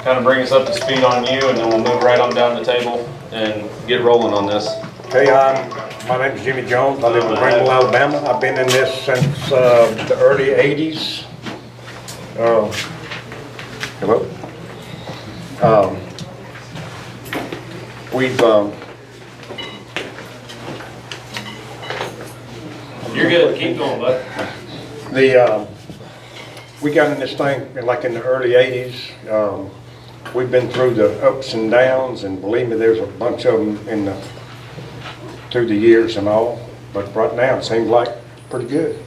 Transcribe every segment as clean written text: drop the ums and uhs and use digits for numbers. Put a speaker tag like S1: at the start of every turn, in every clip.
S1: kind of bring us up to speed on you, and then we'll move right on down the table and get rolling on this.
S2: Hey, my name is Jimmy Jones. I live in Greenville, Alabama. I've been in this since the early 80s. Hello?
S1: You're good. Keep going, bud.
S2: We got in this thing like in the early 80s. We've been through the ups and downs, and believe me, there's a bunch of them through the years and all. But right now, it seems like pretty good.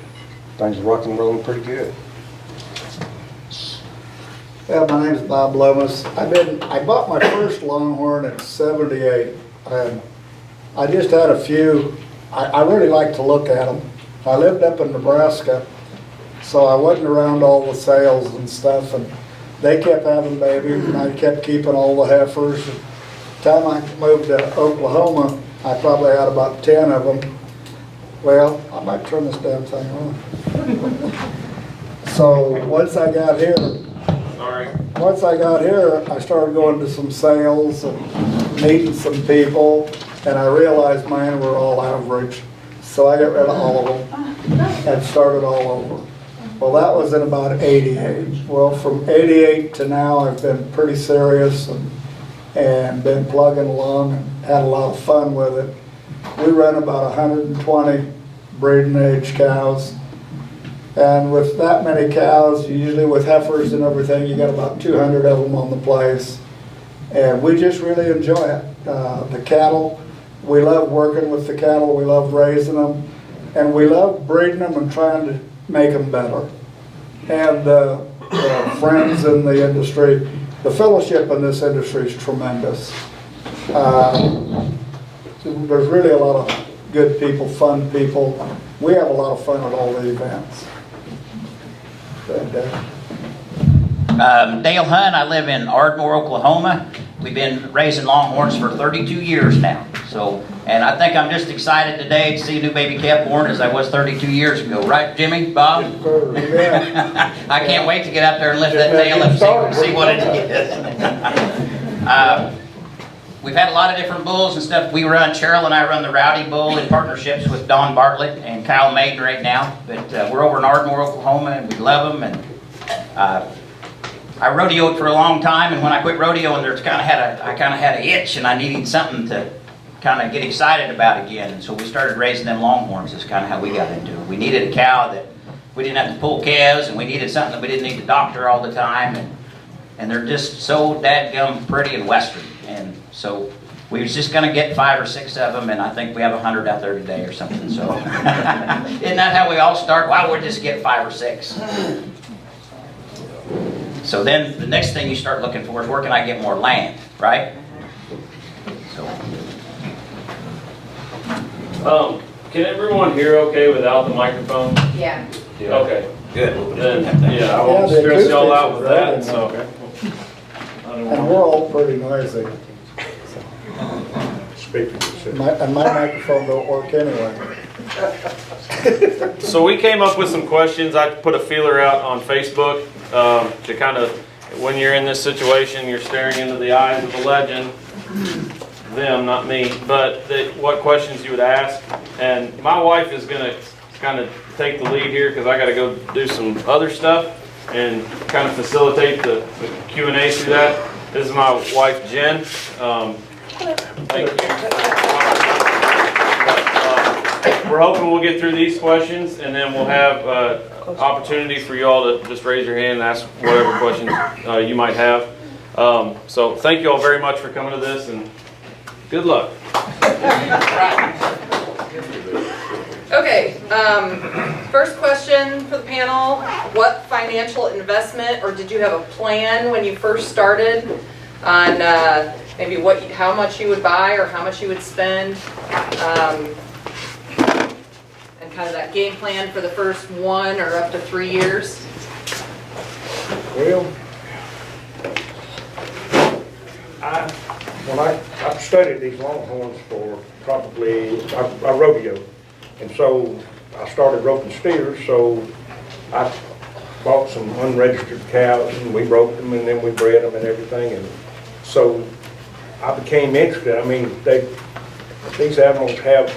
S2: Things are rocking and rolling pretty good.
S3: Yeah, my name's Bob Loomis. I bought my first Longhorn in '78, and I just had a few. I really like to look at them. I lived up in Nebraska, so I wasn't around all the sales and stuff, and they kept having babies, and I kept keeping all the heifers. By the time I moved to Oklahoma, I probably had about 10 of them. Well, I might turn this damn thing on. So once I got here, I started going to some sales and meeting some people, and I realized mine were all average. So I got rid of all of them and started all over. Well, that was in about '88. Well, from '88 to now, I've been pretty serious and been plugging along and had a lot of fun with it. We run about 120 breeding age cows. And with that many cows, usually with heifers and everything, you got about 200 of them on the place. And we just really enjoy it. The cattle, we love working with the cattle, we love raising them, and we love breeding them and trying to make them better. And the friends in the industry, the fellowship in this industry is tremendous. There's really a lot of good people, fun people. We have a lot of fun at all the events.
S4: Dale Hunt, I live in Ardmore, Oklahoma. We've been raising Longhorns for 32 years now. So, and I think I'm just excited today to see a new baby calf born as I was 32 years ago. Right, Jimmy, Bob? I can't wait to get out there and lift that tail and see what it is. We've had a lot of different bulls and stuff. Cheryl and I run the Rowdy Bull in partnerships with Don Bartlett and Kyle Maiden right now. But we're over in Ardmore, Oklahoma, and we love them. And I rodeoed for a long time, and when I quit rodeoing, I kind of had an itch, and I needed something to kind of get excited about again. And so we started raising them Longhorns. Is kind of how we got into it. We needed a cow that we didn't have to pull calves, and we needed something that we didn't need to doctor all the time. And they're just so dadgum pretty and western. And so we was just going to get 5 or 6 of them, and I think we have 100 out there today or something. So isn't that how we all start? Well, we'll just get 5 or 6. So then the next thing you start looking for is where can I get more land, right? So.
S1: Can everyone hear okay without the microphone?
S5: Yeah.
S1: Okay.
S4: Good.
S1: Then, yeah, I won't stress y'all out with that. So.
S3: And we're all pretty noisy. And my microphone don't work anyway.
S1: So we came up with some questions. I put a feeler out on Facebook to kind of, when you're in this situation, you're staring into the eyes of the legend, them, not me, but what questions you would ask. And my wife is going to kind of take the lead here because I got to go do some other stuff and kind of facilitate the Q&A through that. This is my wife, Jen. Thank you. We're hoping we'll get through these questions, and then we'll have opportunity for you all to just raise your hand and ask whatever questions you might have. So thank you all very much for coming to this, and good luck.
S5: Okay, first question for the panel. What financial investment, or did you have a plan when you first started on maybe how much you would buy or how much you would spend? And kind of that game plan for the first 1 or up to 3 years?
S2: Well, I've studied these Longhorns for probably, I rodeo, and so I started roping steers, so bought some unregistered cows, and we broke them, and then we bred them and everything, and so I became interested. I mean, these animals have,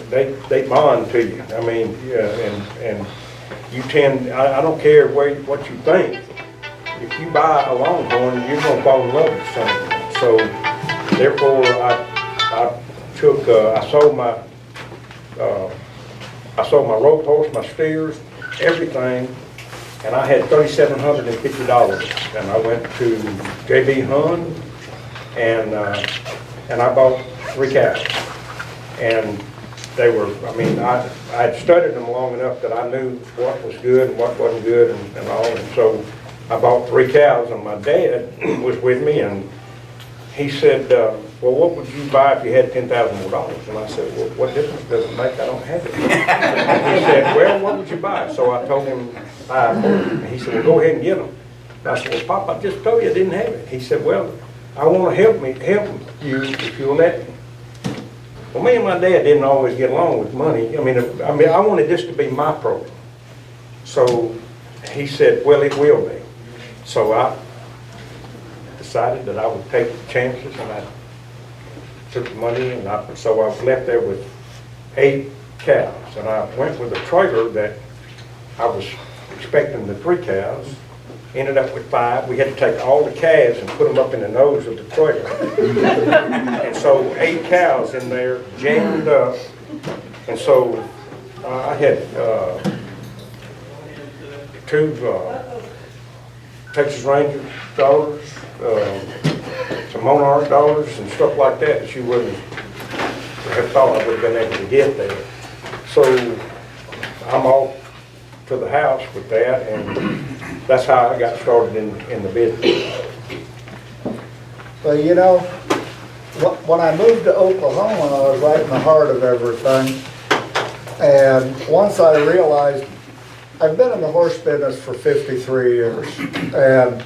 S2: they bond to you. I mean, yeah, and you tend, I don't care what you think. If you buy a Longhorn, you're gonna fall in love with something. So therefore, I sold my rope horse, my steers, everything, and I had $3,750. And I went to J.B. Hunt, and I bought 3 cows. And they were, I mean, I had studied them long enough that I knew what was good and what wasn't good and all. And so I bought 3 cows, and my dad was with me, and he said, well, what would you buy if you had $10,000 more? And I said, well, what difference does it make? I don't have it. And he said, well, what would you buy? So I told him 5 more. And he said, well, go ahead and get them. And I said, well, Pop, I just told you I didn't have it. He said, well, I want to help you if you'll let me. Well, me and my dad didn't always get along with money. I mean, I wanted this to be my program. So he said, well, it will be. So I decided that I would take chances, and I took the money, and so I was left there with 8 cows. And I went with a trailer that I was expecting the 3 cows, ended up with 5. We had to take all the calves and put them up in the nose of the trailer. And so 8 cows in there jammed up. And so I had 2 Texas Ranger daughters, some Monarch daughters and stuff like that you wouldn't have thought I would have been able to get there. So I'm off to the house with that, and that's how I got started in the business.
S3: Well, you know, when I moved to Oklahoma, I was right in the heart of everything. And once I realized, I've been in the horse business for 53 years, and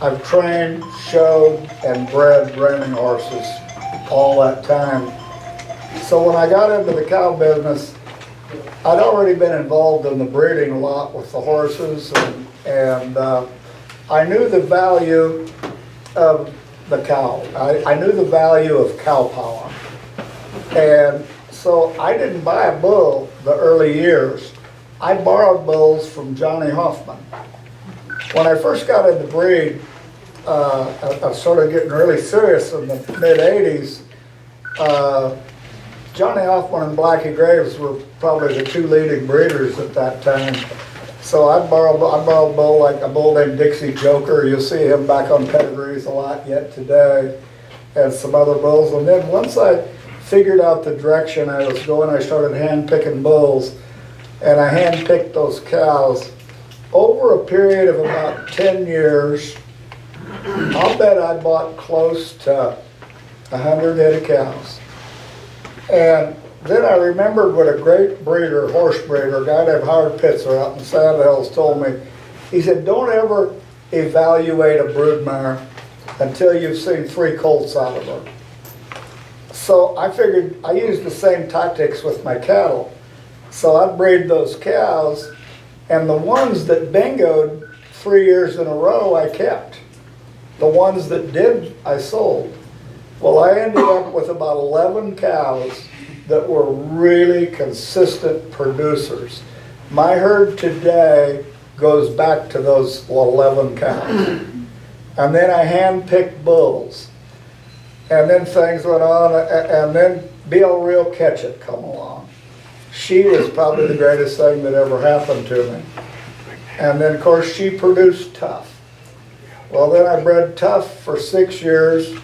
S3: I've trained, showed, and bred reining horses all that time. So when I got into the cow business, I'd already been involved in the breeding a lot with the horses, and I knew the value of the cow. I knew the value of cow power. And so I didn't buy a bull the early years. I borrowed bulls from Johnny Hoffman. When I first got into breed, I started getting really serious in the mid-'80s. Johnny Hoffman and Blackie Graves were probably the 2 leading breeders at that time. So I borrowed a bull like a bull named Dixie Joker. You'll see him back on pedigrees a lot yet today, and some other bulls. And then once I figured out the direction I was going, I started hand-picking bulls. And I hand-picked those cows. Over a period of about 10 years, I'll bet I bought close to 100 head of cows. And then I remembered what a great breeder, horse breeder, a guy named Howard Pitzer out in Sand Hills told me. He said, don't ever evaluate a broodmare until you've seen 3 colts out of her. So I figured I used the same tactics with my cattle. So I'd breed those cows, and the ones that bingoed 3 years in a row, I kept. The ones that did, I sold. Well, I ended up with about 11 cows that were really consistent producers. My herd today goes back to those 11 cows. And then I hand-picked bulls. And then things went on, and then Bill Real Ketchett come along. She was probably the greatest thing that ever happened to me. And then, of course, she produced Tough. Well, then I bred Tough for 6 years.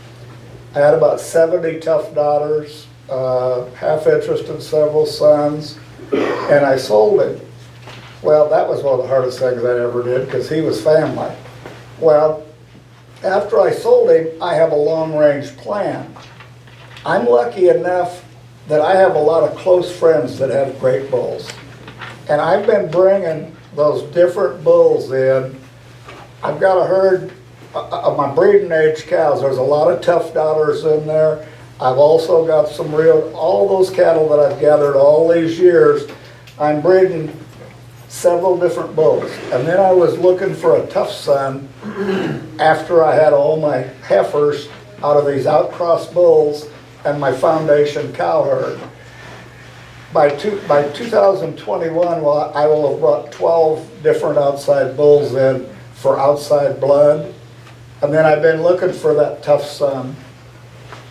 S3: I had about 70 Tough daughters, half interest in several sons, and I sold him. Well, that was one of the hardest things I ever did because he was family. Well, after I sold him, I have a long-range plan. I'm lucky enough that I have a lot of close friends that have great bulls. And I've been bringing those different bulls in. I've got a herd of my breeding age cows. There's a lot of Tough daughters in there. I've also got all those cattle that I've gathered all these years. I'm breeding several different bulls. And then I was looking for a tough son after I had all my heifers out of these outcross bulls and my foundation cow herd. By 2021, well, I will have brought 12 different outside bulls in for outside blood. And then I've been looking for that tough son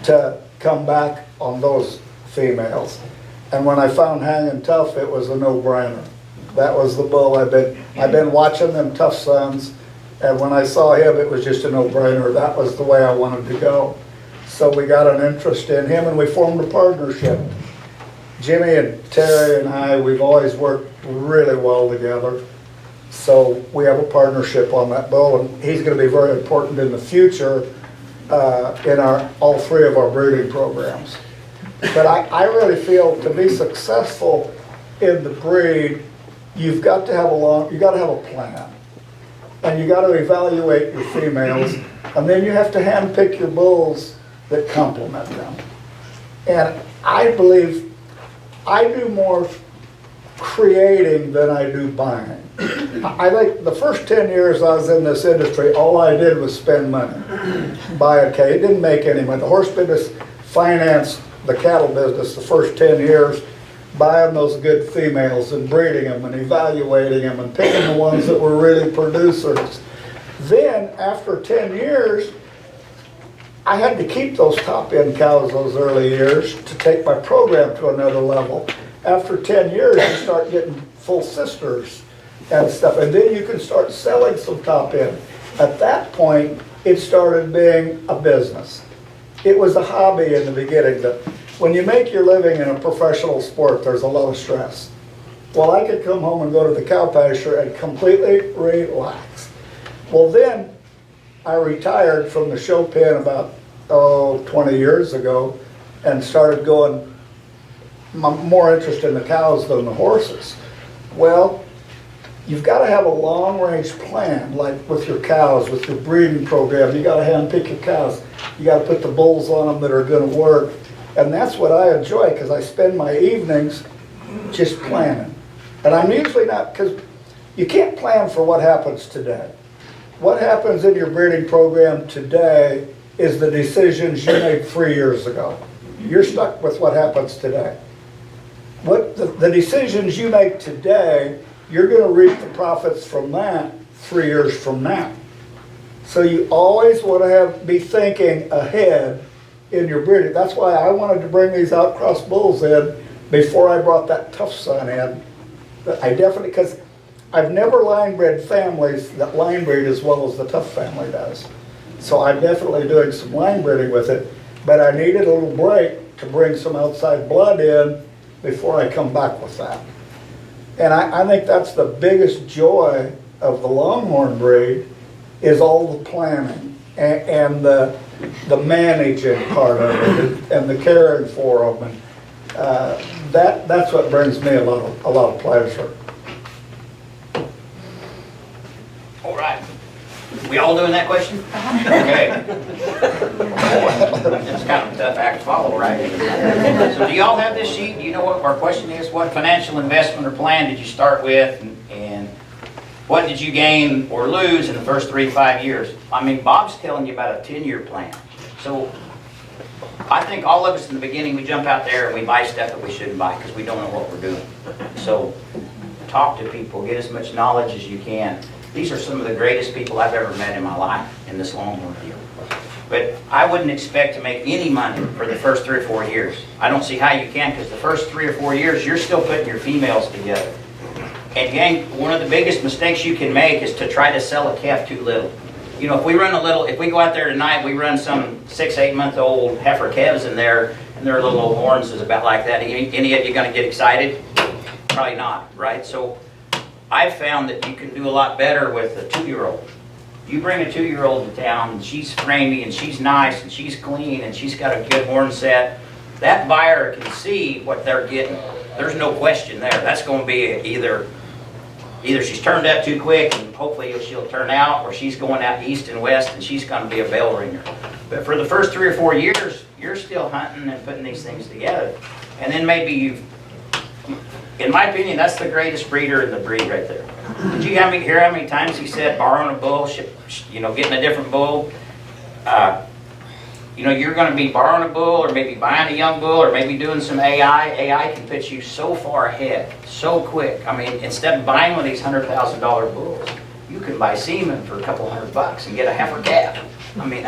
S3: to come back on those females. And when I found Hanging Tough, it was a no-brainer. That was the bull. I've been watching them tough sons, and when I saw him, it was just a no-brainer. That was the way I wanted to go. So we got an interest in him, and we formed a partnership. Jimmy and Terry and I, we've always worked really well together. So we have a partnership on that bull, and he's going to be very important in the future in all three of our breeding programs. But I really feel to be successful in the breed, you've got to have a plan. And you got to evaluate your females, and then you have to handpick your bulls that complement them. And I believe I do more creating than I do buying. I think the first 10 years I was in this industry, all I did was spend money. Buy a cow. It didn't make any money. The horse business financed the cattle business the first 10 years, buying those good females and breeding them and evaluating them and picking the ones that were really producers. Then, after 10 years, I had to keep those top-end cows those early years to take my program to another level. After 10 years, you start getting full sisters and stuff, and then you can start selling some top-end. At that point, it started being a business. It was a hobby in the beginning. That when you make your living in a professional sport, there's a lot of stress. Well, I could come home and go to the cow pasture and completely relax. Well, then I retired from the show pen about 20 years ago and started going more interested in the cows than the horses. Well, you've got to have a long-range plan, like with your cows, with your breeding program. You got to handpick your cows. You got to put the bulls on them that are going to work. And that's what I enjoy, because I spend my evenings just planning. And I'm usually not, because you can't plan for what happens today. What happens in your breeding program today is the decisions you made 3 years ago. You're stuck with what happens today. What the decisions you make today, you're going to reap the profits from that 3 years from now. So you always want to be thinking ahead in your breeding. That's why I wanted to bring these outcross bulls in before I brought that tough son in. I definitely, because I've never line bred families that line breed as well as the tough family does. So I'm definitely doing some line breeding with it, but I needed a little break to bring some outside blood in before I come back with that. And I think that's the biggest joy of the Longhorn breed, is all the planning and the managing part of it and the caring for them. And that's what brings me a lot of pleasure.
S4: All right. We all doing that question? Okay. It's kind of a tough act to follow, right? So do y'all have this sheet? Do you know what our question is? What financial investment or plan did you start with? And what did you gain or lose in the first 3 to 5 years? I mean, Bob's telling you about a 10-year plan. So I think all of us in the beginning, we jump out there and we buy stuff that we shouldn't buy because we don't know what we're doing. So talk to people, get as much knowledge as you can. These are some of the greatest people I've ever met in my life in this Longhorn deal. But I wouldn't expect to make any money for the first 3 or 4 years. I don't see how you can, because the first 3 or 4 years, you're still putting your females together. And gang, one of the biggest mistakes you can make is to try to sell a calf too little. You know, if we go out there tonight, we run some 6, 8 month old heifer calves in there, and their little old horns is about like that. Any of you gonna get excited? Probably not, right? So I've found that you can do a lot better with a 2-year-old. You bring a 2-year-old to town, and she's framey, and she's nice, and she's clean, and she's got a good horn set. That buyer can see what they're getting. There's no question there. That's going to be either she's turned up too quick, and hopefully she'll turn out, or she's going out east and west, and she's going to be a bell ringer. But for the first 3 or 4 years, you're still hunting and putting these things together. And then maybe in my opinion, that's the greatest breeder in the breed right there. Did you hear how many times he said borrowing a bull, getting a different bull? You're going to be borrowing a bull, or maybe buying a young bull, or maybe doing some AI. AI can put you so far ahead, so quick. I mean, instead of buying one of these $100,000 bulls, you can buy semen for a couple $100 and get a heifer calf. I mean,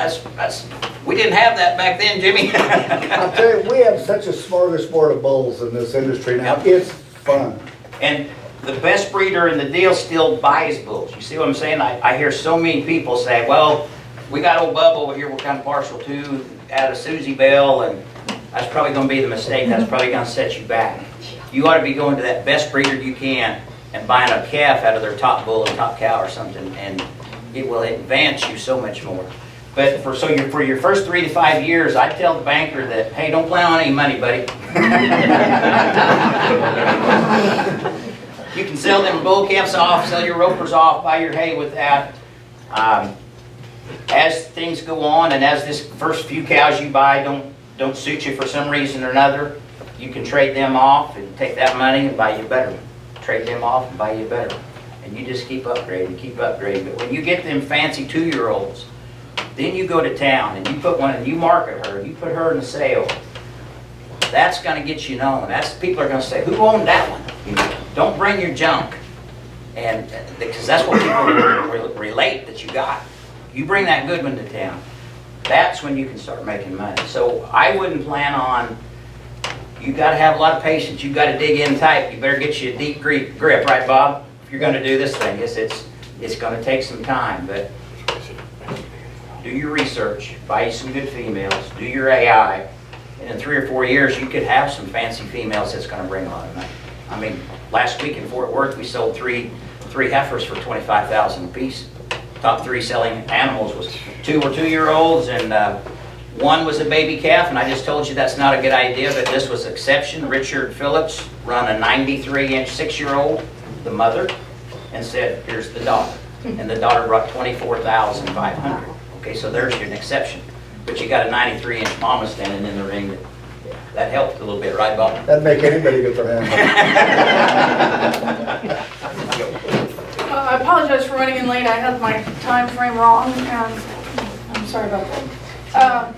S4: we didn't have that back then, Jimmy.
S3: I'll tell you, we have such a smorgasbord of bulls in this industry now. It's fun.
S4: And the best breeder in the deal still buys bulls. You see what I'm saying? I hear so many people say, well, we got old Bubba over here we're kind of partial to out of Susie Bell, and that's probably going to be the mistake. That's probably going to set you back. You ought to be going to that best breeder you can and buying a calf out of their top bull or top cow or something, and it will advance you so much more. But for your first 3 to 5 years, I tell the banker that, hey, don't plan on any money, buddy. You can sell them bull calves off, sell your ropers off, buy your hay with that. As things go on, and as this first few cows you buy don't suit you for some reason or another, you can trade them off and take that money and buy you a better one. Trade them off and buy you a better one. And you just keep upgrading, keep upgrading. But when you get them fancy 2-year-olds, then you go to town and you put one and you market her, you put her in the sale. That's going to get you known. People are going to say, who owned that one? Don't bring your junk, and because that's what people relate that you got. You bring that good one to town. That's when you can start making money. So I wouldn't plan on. You got to have a lot of patience. You got to dig in tight. You better get you a deep grip, right, Bob? If you're going to do this thing, it's going to take some time, but. Do your research, buy you some good females, do your AI, and in 3 or 4 years you could have some fancy females that's going to bring a lot of money. I mean, last week in Fort Worth we sold three heifers for $25,000 a piece. Top 3 selling animals was 2 were 2-year-olds, and 1 was a baby calf, and I just told you that's not a good idea, but this was exception. Richard Phillips run a 93-inch 6-year-old, the mother, and said, here's the daughter. And the daughter brought $24,500. Okay, so there's an exception. But you got a 93-inch mama standing in the ring. That helped a little bit, right, Bob?
S3: That'd make anybody get their hands on.
S6: I apologize for running in late. I had my time frame wrong, and I'm sorry about that.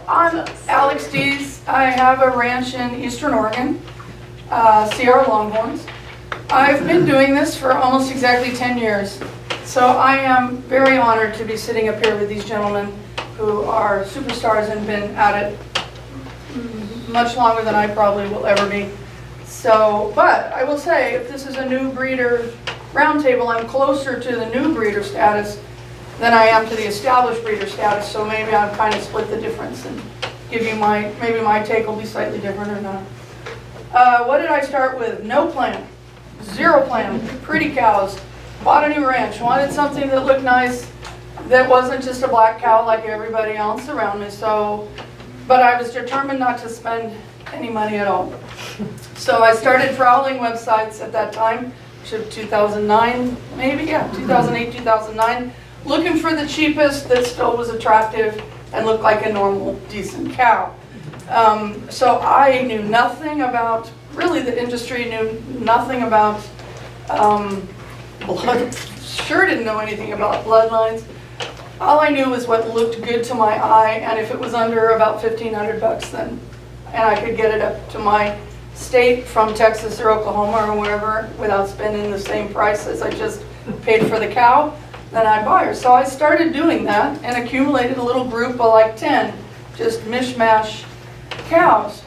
S6: I'm Alex Dees. I have a ranch in Eastern Oregon, CR Longhorns. I've been doing this for almost exactly 10 years. So I am very honored to be sitting up here with these gentlemen who are superstars and been at it much longer than I probably will ever be. So, but I will say, if this is a new breeder roundtable, I'm closer to the new breeder status than I am to the established breeder status. So maybe I'll kind of split the difference and give you maybe my take will be slightly different or not. What did I start with? No plan, 0 plan, pretty cows. Bought a new ranch, wanted something that looked nice, that wasn't just a black cow like everybody else around me. But I was determined not to spend any money at all. So I started prowling websites at that time, 2009, maybe, yeah, 2008, 2009, looking for the cheapest that still was attractive and looked like a normal, decent cow. So I knew nothing about, really the industry knew nothing about blood, sure didn't know anything about bloodlines. All I knew was what looked good to my eye, and if it was under about $1,500 then, and I could get it up to my state from Texas or Oklahoma or wherever without spending the same price as I just paid for the cow, then I'd buy her. So I started doing that and accumulated a little group of like 10, just mishmash cows.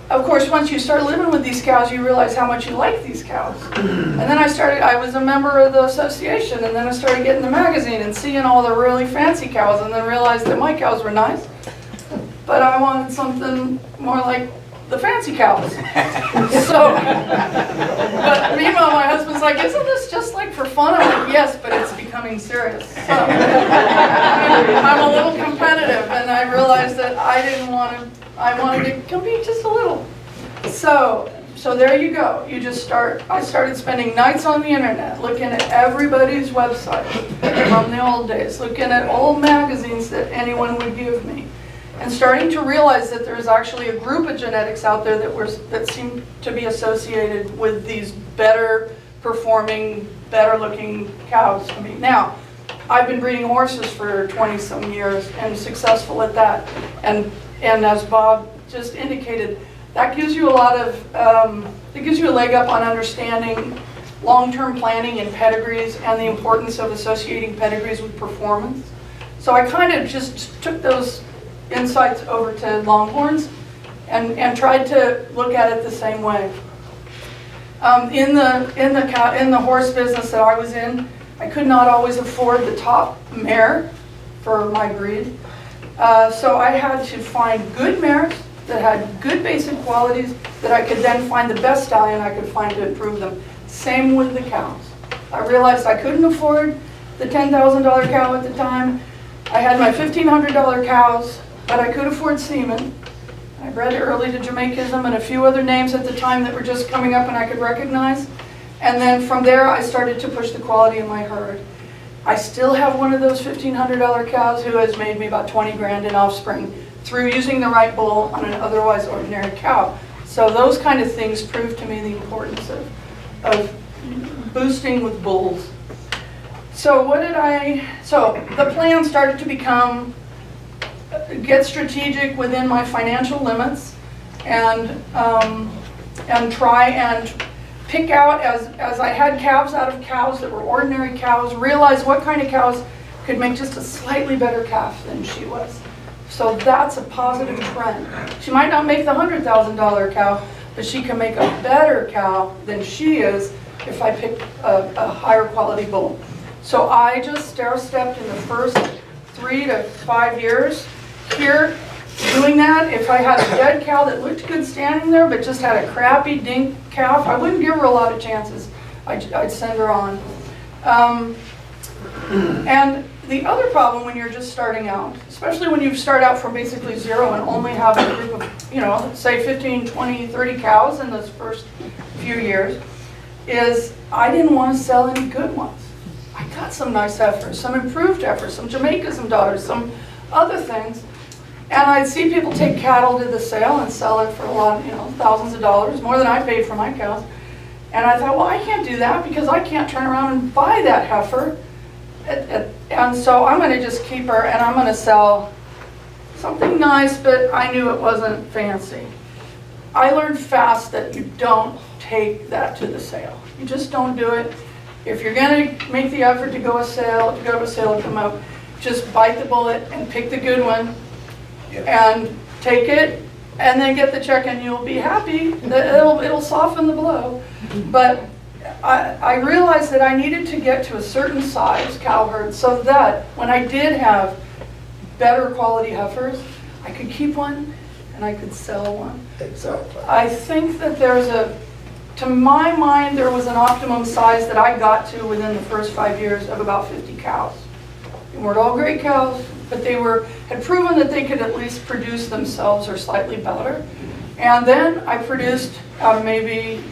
S6: Of course, once you start living with these cows, you realize how much you like these cows. And then I was a member of the association, and then I started getting the magazine and seeing all the really fancy cows, and then realized that my cows were nice, but I wanted something more like the fancy cows. So, but meanwhile, my husband's like, isn't this just like for fun? I'm like, yes, but it's becoming serious. So, I'm a little competitive, and I realized that I wanted to compete just a little. So there you go. I started spending nights on the internet, looking at everybody's website from the old days, looking at old magazines that anyone would give me. and starting to realize that there's actually a group of genetics out there that seem to be associated with these better performing, better looking cows. I mean, now, I've been breeding horses for 20 some years and successful at that. And as Bob just indicated, that gives you a lot of, it gives you a leg up on understanding long-term planning and pedigrees and the importance of associating pedigrees with performance. So I kind of just took those insights over to Longhorns and tried to look at it the same way. In the horse business that I was in, I could not always afford the top mare for my breed. So I had to find good mares that had good basic qualities that I could then find the best stallion I could find to improve them. Same with the cows. I realized I couldn't afford the $10,000 cow at the time. I had my $1,500 cows, but I could afford semen. I bred early to Jamaicism and a few other names at the time that were just coming up and I could recognize. And then from there, I started to push the quality of my herd. I still have one of those $1,500 cows who has made me about 20 grand in offspring through using the right bull on an otherwise ordinary cow. So those kind of things prove to me the importance of boosting with bulls. So the plan started to become, get strategic within my financial limits and try and pick out, as I had calves out of cows that were ordinary cows, realize what kind of cows could make just a slightly better calf than she was. So that's a positive trend. She might not make the $100,000 cow, but she can make a better cow than she is if I pick a higher quality bull. So I just stair-stepped in the first 3 to 5 years here doing that. If I had a dead cow that looked good standing there but just had a crappy dink calf, I wouldn't give her a lot of chances. I'd send her on. And the other problem when you're just starting out, especially when you start out from basically zero and only have a group of, say 15, 20, 30 cows in those first few years, is I didn't want to sell any good ones. I got some nice heifers, some improved heifers, some Jamaicism daughters, some other things. And I'd see people take cattle to the sale and sell it for a lot, thousands of dollars, more than I paid for my cows. And I thought, well, I can't do that because I can't turn around and buy that heifer. And so I'm going to just keep her and I'm going to sell something nice, but I knew it wasn't fancy. I learned fast that you don't take that to the sale. You just don't do it. If you're going to make the effort to go to a sale and come out, just bite the bullet and pick the good one and take it and then get the check and you'll be happy. It'll soften the blow. But I realized that I needed to get to a certain size cow herd so that when I did have better quality heifers, I could keep one and I could sell one.
S3: Exactly.
S6: I think that to my mind, there was an optimum size that I got to within the first 5 years of about 50 cows. They weren't all great cows, but they had proven that they could at least produce themselves or slightly better. And then I produced maybe,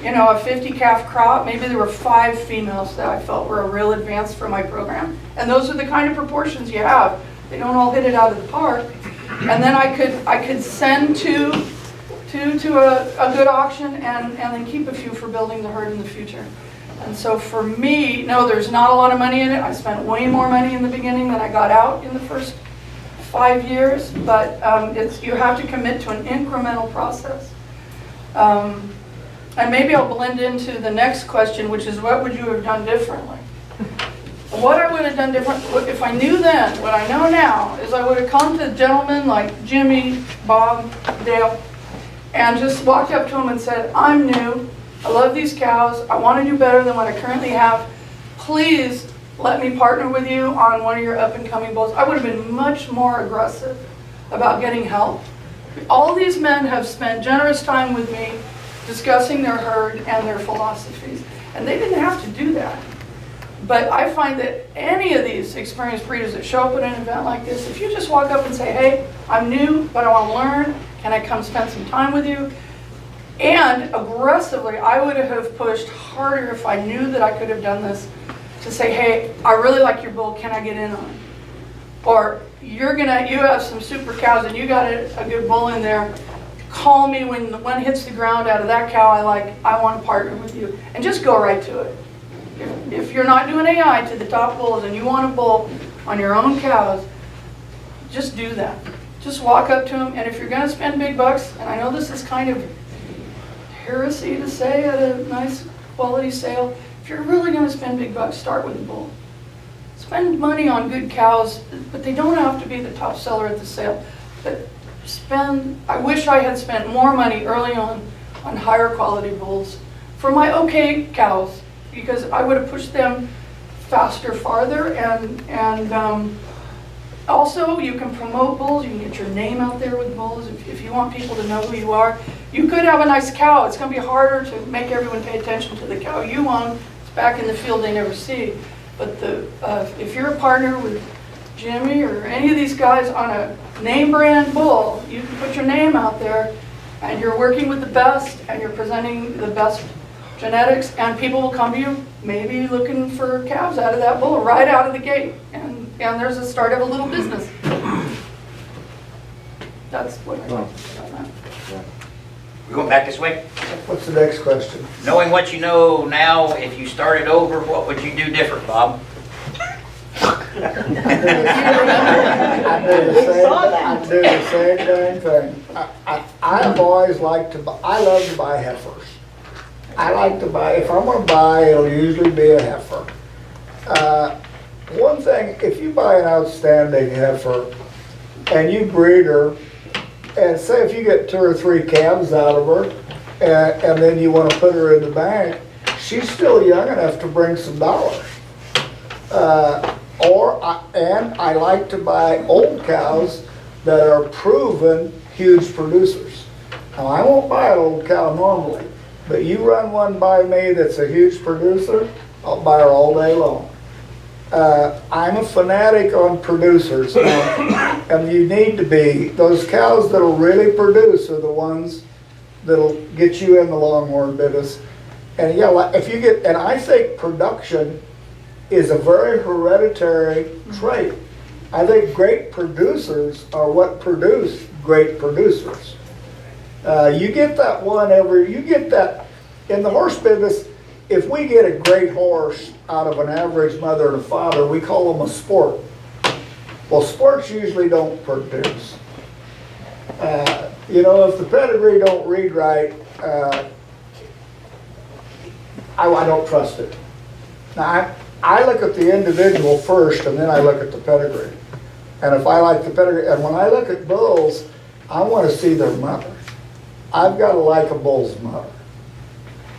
S6: a 50 calf crop. Maybe there were 5 females that I felt were a real advance for my program. And those are the kind of proportions you have. They don't all hit it out of the park. And then I could send to a good auction and then keep a few for building the herd in the future. And so for me, no, there's not a lot of money in it. I spent way more money in the beginning than I got out in the first 5 years, but you have to commit to an incremental process. And maybe I'll blend into the next question, which is what would you have done differently? What I would have done different, if I knew then, what I know now, is I would have come to gentlemen like Jimmy, Bob, Dale, and just walked up to them and said, I'm new, I love these cows, I want to do better than what I currently have. Please let me partner with you on one of your up and coming bulls. I would have been much more aggressive about getting help. All these men have spent generous time with me discussing their herd and their philosophies, and they didn't have to do that. But I find that any of these experienced breeders that show up at an event like this, if you just walk up and say, hey, I'm new, but I want to learn, can I come spend some time with you? And aggressively, I would have pushed harder if I knew that I could have done this, to say, hey, I really like your bull, can I get in on it? or you have some super cows and you got a good bull in there, call me when the one hits the ground out of that cow I want to partner with you, and just go right to it. If you're not doing AI to the top bulls and you want a bull on your own cows, just do that. Just walk up to them, and if you're going to spend big bucks, and I know this is kind of heresy to say at a nice quality sale, if you're really going to spend big bucks, start with a bull. Spend money on good cows, but they don't have to be the top seller at the sale. But I wish I had spent more money early on higher quality bulls for my okay cows, because I would have pushed them faster, farther, and also you can promote bulls, you can get your name out there with bulls if you want people to know who you are. You could have a nice cow, it's going to be harder to make everyone pay attention to the cow you own, it's back in the field they never see. But if you're a partner with Jimmy or any of these guys on a name brand bull, you can put your name out there, and you're working with the best, and you're presenting the best genetics, and people will come to you maybe looking for calves out of that bull right out of the gate, and there's a start of a little business. That's what I like about that.
S4: We're going back this way.
S3: What's the next question?
S4: Knowing what you know now, if you started over, what would you do different, Bob?
S3: I'd do the same dang thing. I've always liked to buy, I love to buy heifers. I like to buy, if I'm going to buy, it'll usually be a heifer. One thing, if you buy an outstanding heifer and you breed her, and say if you get 2 or 3 calves out of her, and then you want to put her in the bank, she's still young enough to bring some dollars. And I like to buy old cows that are proven huge producers. Now, I won't buy an old cow normally, but you run one by me that's a huge producer, I'll buy her all day long. I'm a fanatic on producers, and you need to be. Those cows that'll really produce are the ones that'll get you in the Longhorn business. And yeah, if you get, and I think production is a very hereditary trait. I think great producers are what produce great producers. You get that one you get that, in the horse business, if we get a great horse out of an average mother and a father, we call them a sport. Well, sports usually don't produce. You know, if the pedigree don't read right, I don't trust it. Now, I look at the individual first, and then I look at the pedigree. And if I like the pedigree, and when I look at bulls, I want to see their mother. I've got to like a bull's mother.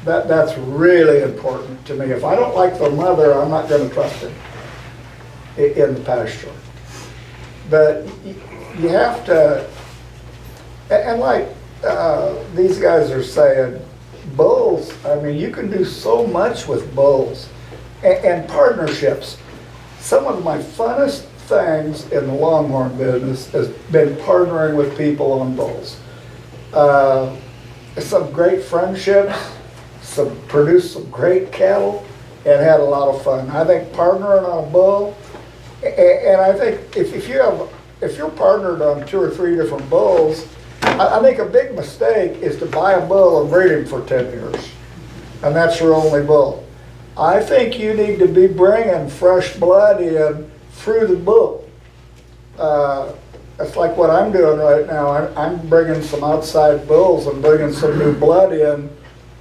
S3: That's really important to me. If I don't like their mother, I'm not going to trust it in the pasture. But you have to, and like these guys are saying, bulls, I mean, you can do so much with bulls. And partnerships. Some of my funnest things in the Longhorn business has been partnering with people on bulls. Some great friendships, produced some great cattle, and had a lot of fun. I think partnering on a bull, and I think if you're partnered on 2 or 3 different bulls, I think a big mistake is to buy a bull and breed him for 10 years, and that's your only bull. I think you need to be bringing fresh blood in through the bull. That's like what I'm doing right now. I'm bringing some outside bulls and bringing some new blood in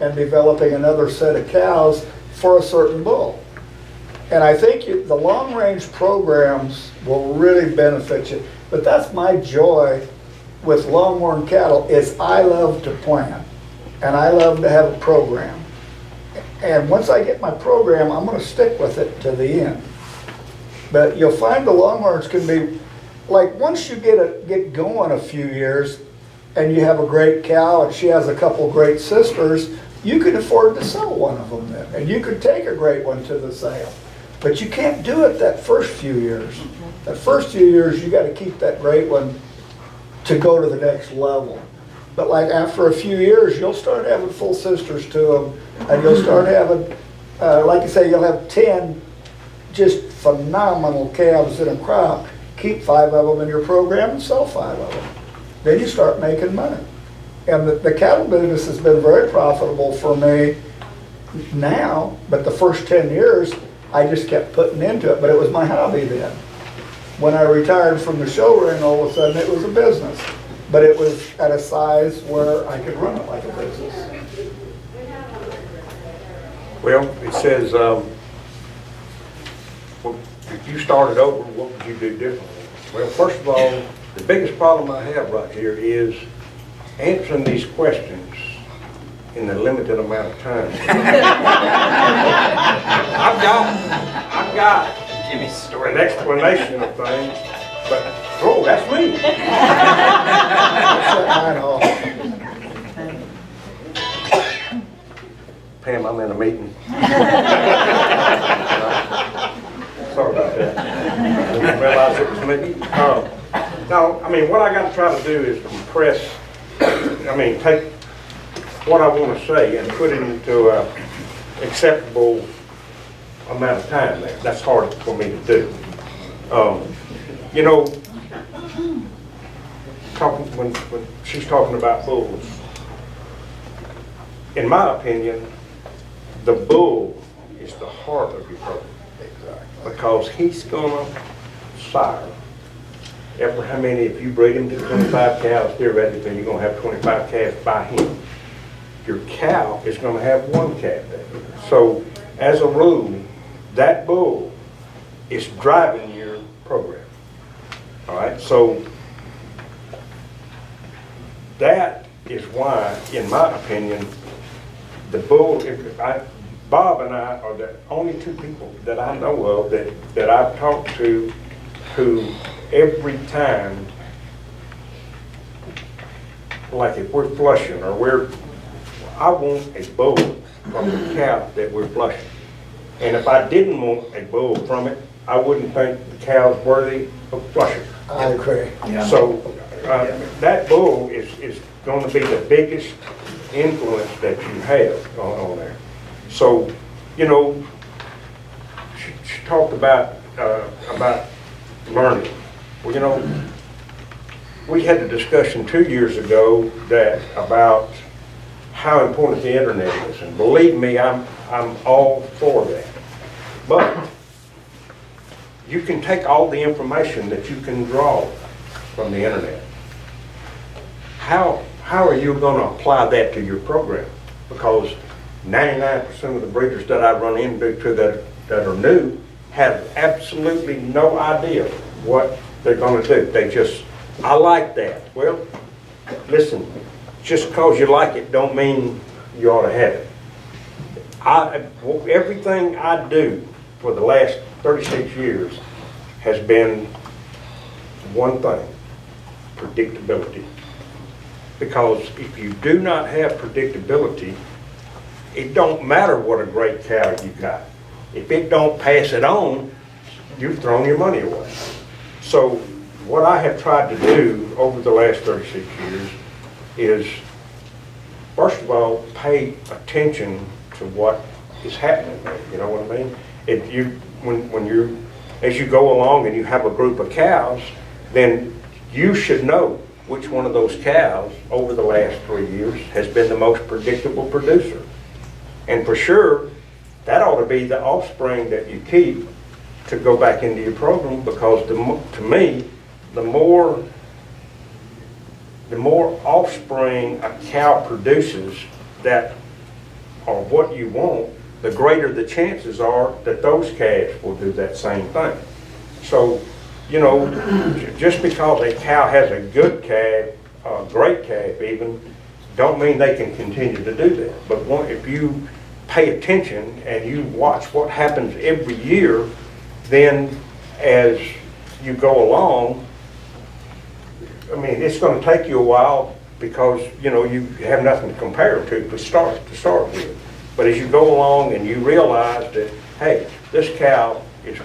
S3: and developing another set of cows for a certain bull. And I think the long-range programs will really benefit you. But that's my joy with Longhorn cattle, is I love to plan, and I love to have a program. And once I get my program, I'm going to stick with it to the end. But you'll find the Longhorns can be, like, once you get going a few years and you have a great cow and she has a couple great sisters, you can afford to sell one of them then. And you could take a great one to the sale. But you can't do it that first few years. That first few years, you got to keep that great one to go to the next level. But like after a few years, you'll start having full sisters to them, and you'll start having, like you say, you'll have 10 just phenomenal calves in a crop. keep 5 of them in your program and sell 5 of them. Then you start making money. And the cattle business has been very profitable for me now, but the first 10 years, I just kept putting into it, but it was my hobby then. When I retired from the show ring, all of a sudden it was a business. But it was at a size where I could run it like a business.
S2: Well, it says, well, if you started over, what would you do differently? Well, first of all, the biggest problem I have right here is answering these questions in a limited amount of time. I've got
S4: Jimmy's story.
S2: an explanation of things, but, oh, that's me.
S3: I know.
S2: Pam, I'm in a meeting. Sorry about that. I didn't realize it was me. No, I mean, what I got to try to do is compress, take what I want to say and put it into a acceptable amount of time there. That's hard for me to do. You know, when she's talking about bulls, in my opinion, the bull is the heart of your program. Because he's gonna sire. How many, if you breed him to 25 cows, theoretically, you're gonna have 25 calves by him. Your cow is gonna have 1 calf there. So, as a rule, that bull is driving your program. All right, so that is why, in my opinion, the bull, Bob and I are the only 2 people that I know of that I've talked to who every time, like if we're flushing or I want a bull from the cow that we're flushing. And if I didn't want a bull from it, I wouldn't think the cow's worthy of flushing.
S3: I agree.
S2: So that bull is going to be the biggest influence that you have on there. So, you know, she talked about learning. Well, you know, we had a discussion 2 years ago about how important the internet is, and believe me, I'm all for that. But you can take all the information that you can draw from the internet. How are you going to apply that to your program? Because 99% of the breeders that I run into that are new have absolutely no idea what they're going to do. They just, I like that. Well, listen, just because you like it don't mean you ought to have it. Everything I do for the last 36 years has been one thing: predictability. Because if you do not have predictability, it don't matter what a great cow you got. If it don't pass it on, you've thrown your money away. So what I have tried to do over the last 36 years is, first of all, pay attention to what is happening there. You know what I mean? As you go along and you have a group of cows, then you should know which one of those cows over the last 3 years has been the most predictable producer. And for sure, that ought to be the offspring that you keep to go back into your program, because to me, the more offspring a cow produces that are what you want, the greater the chances are that those calves will do that same thing. So, you know, just because a cow has a good calf, a great calf even, don't mean they can continue to do that. But if you pay attention and you watch what happens every year, then as you go along, I mean, it's going to take you a while because, you know, you have nothing to compare to start with. But as you go along and you realize that, hey, this cow is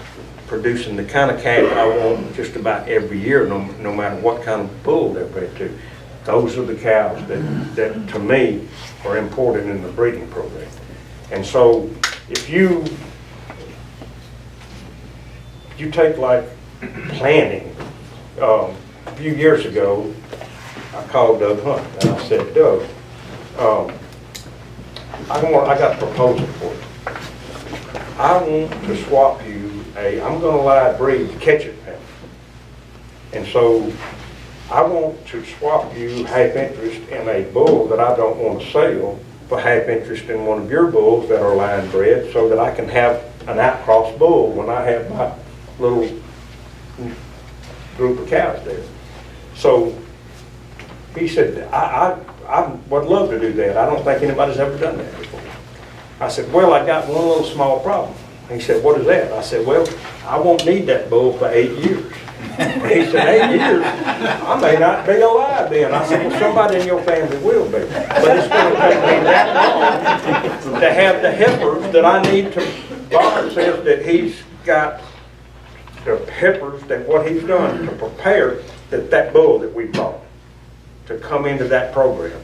S2: producing the kind of calf I want just about every year, no matter what kind of bull they're bred to. Those are the cows that to me are important in the breeding program. And so if you take like planning A few years ago, I called Doug Hunt and I said, Doug, I got a proposal for you. I want to swap you I'm gonna live breed the catching pen. And so I want to swap you half interest in a bull that I don't want to sell for half interest in one of your bulls that are line bred, so that I can have an outcross bull when I have my little group of cows there. So he said, I would love to do that. I don't think anybody's ever done that before. I said, well, I got one little small problem. He said, what is that? I said, well, I won't need that bull for 8 years. And he said, 8 years? I may not be alive then. I said, well, somebody in your family will be. But it's going to take me that long to have the heifers that I need to. Bob says that he's got the heifers, that what he's done to prepare that bull that we bought to come into that program.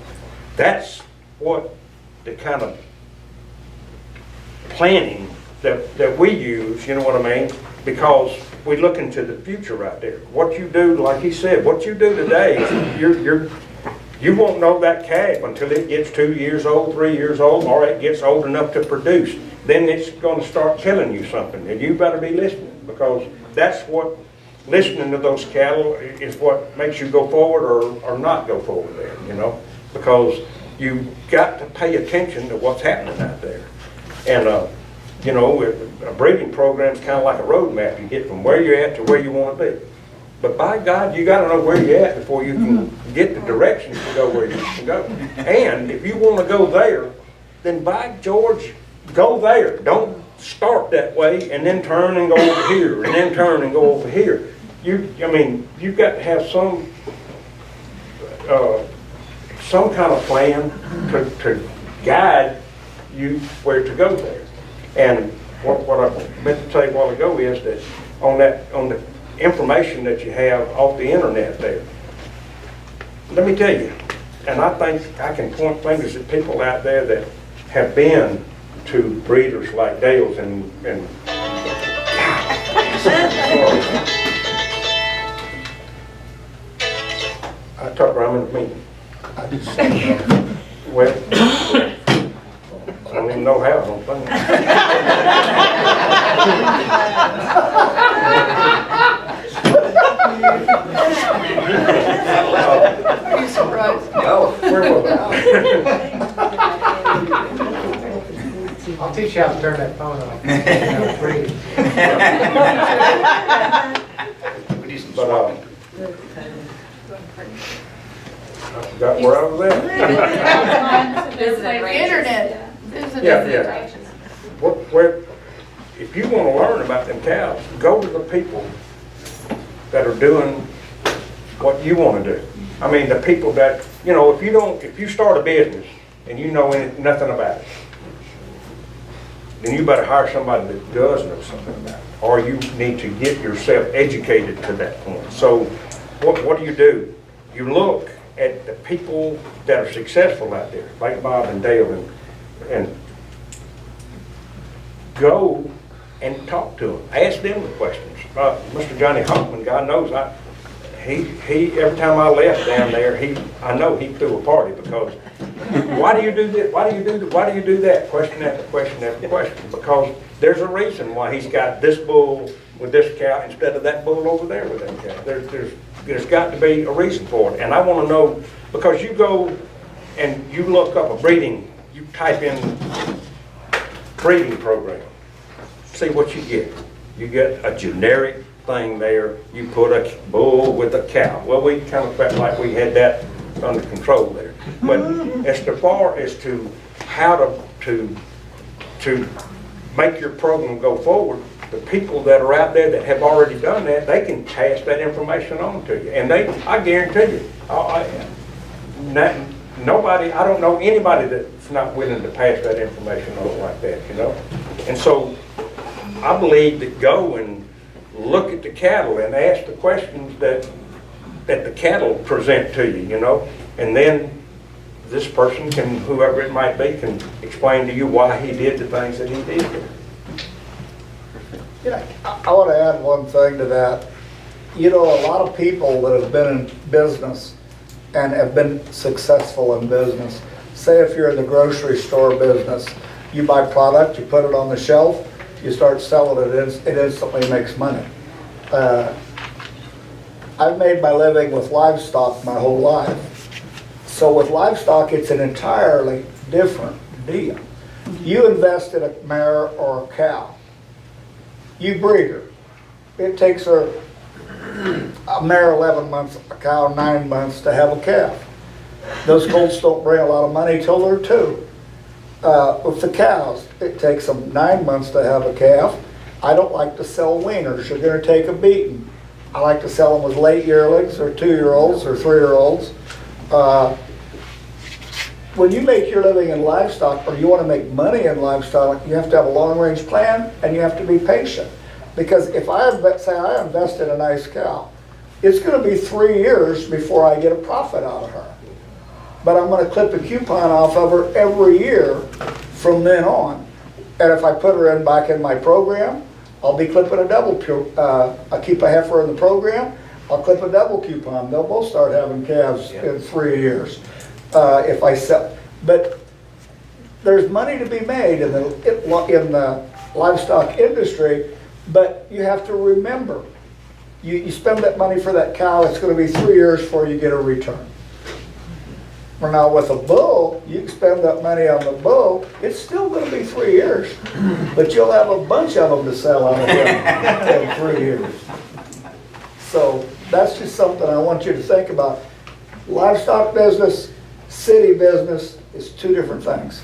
S2: That's what the kind of planning that we use, you know what I mean? Because we look into the future right there. What you do, like he said, what you do today, you won't know that calf until it gets 2 years old, 3 years old, or it gets old enough to produce. Then it's going to start telling you something, and you better be listening, because that's what listening to those cattle is what makes you go forward or not go forward there, you know, because you got to pay attention to what's happening out there. And you know, a breeding program is kind of like a road map. You get from where you're at to where you want to be. But by God, you got to know where you're at before you can get the directions to go where you can go. And if you want to go there, then by George, go there. Don't start that way and then turn and go over here, and then turn and go over here. I mean, you've got to have some kind of plan to guide you where to go there. And what I meant to say a while ago is that on the information that you have off the internet there, let me tell you, and I think I can point fingers at people out there that have been to breeders like Dale's and I talked around in a meeting. Well, I don't even know how, I don't think.
S6: Are you surprised?
S4: No.
S2: Where was I?
S7: I'll teach you how to turn that phone off.
S2: But I forgot where I was at.
S6: Internet.
S2: Yeah. Where, if you want to learn about them cows, go to the people that are doing what you want to do. I mean, the people that, you know, if you start a business and you know nothing about it, then you better hire somebody that does know something about it, or you need to get yourself educated to that point. So what do? You look at the people that are successful out there, like Bob and Dale, and go and talk to them. Ask them the questions. Mr. Johnny Hoffman, God knows, he every time I left down there, I know he threw a party, because why do you do this? Why do you do that? Question after question after question. Because there's a reason why he's got this bull with this cow instead of that bull over there with that cow. There's got to be a reason for it. And I want to know, because you go and you look up a breeding, you type in breeding program, see what you get. You get a generic thing there. You put a bull with a cow. Well, we kind of felt like we had that under control there. But as far as to how to make your program go forward, the people that are out there that have already done that, they can pass that information on to you. And I guarantee you, nobody, I don't know anybody that's not willing to pass that information on like that, you know. And so I believe that go and look at the cattle and ask the questions that the cattle present to you, you know. And then this person can, whoever it might be, can explain to you why he did the things that he did.
S3: You know, I want to add one thing to that. you know, a lot of people that have been in business and have been successful in business, say if you're in the grocery store business, you buy product, you put it on the shelf, you start selling it, it instantly makes money. I've made my living with livestock my whole life. So with livestock, it's an entirely different deal. You invest in a mare or a cow, you breed her. It takes a mare 11 months, a cow 9 months to have a calf. Those colts don't bring a lot of money till they're 2. With the cows, it takes them 9 months to have a calf. I don't like to sell weaners. You're going to take a beating. I like to sell them with late yearlings or 2-year-olds or 3-year-olds. When you make your living in livestock, or you want to make money in livestock, you have to have a long-range plan and you have to be patient. Because if say I invest in a nice cow, it's going to be 3 years before I get a profit out of her. But I'm going to clip a coupon off of her every year from then on. And if I put her back in my program, I'll be clipping a double, I keep a heifer in the program, I'll clip a double coupon. They'll both start having calves in 3 years if I sell. But there's money to be made in the livestock industry, but you have to remember, you spend that money for that cow, it's going to be 3 years before you get a return. Well, now with a bull, you can spend that money on the bull, it's still going to be 3 years, but you'll have a bunch of them to sell out of him in 3 years. So that's just something I want you to think about. Livestock business, city business is 2 different things.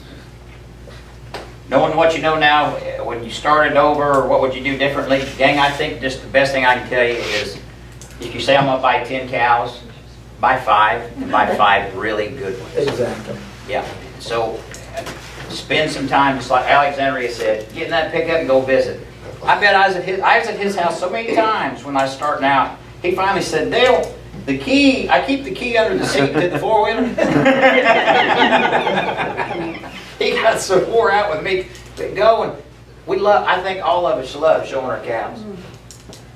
S4: Knowing what you know now, when you started over, what would you do differently? Gang, I think just the best thing I can tell you is, if you say I'm gonna buy 10 cows, buy 5, and buy 5 really good ones.
S3: Exactly.
S4: Yeah, so spend some time, just like Alexandria said, get in that pickup and go visit. I bet I was at his house so many times when I was starting out. He finally said, Dale, the key, I keep the key under the seat to the 4-wheeler. He got so wore out with me going. I think all of us love showing our cows.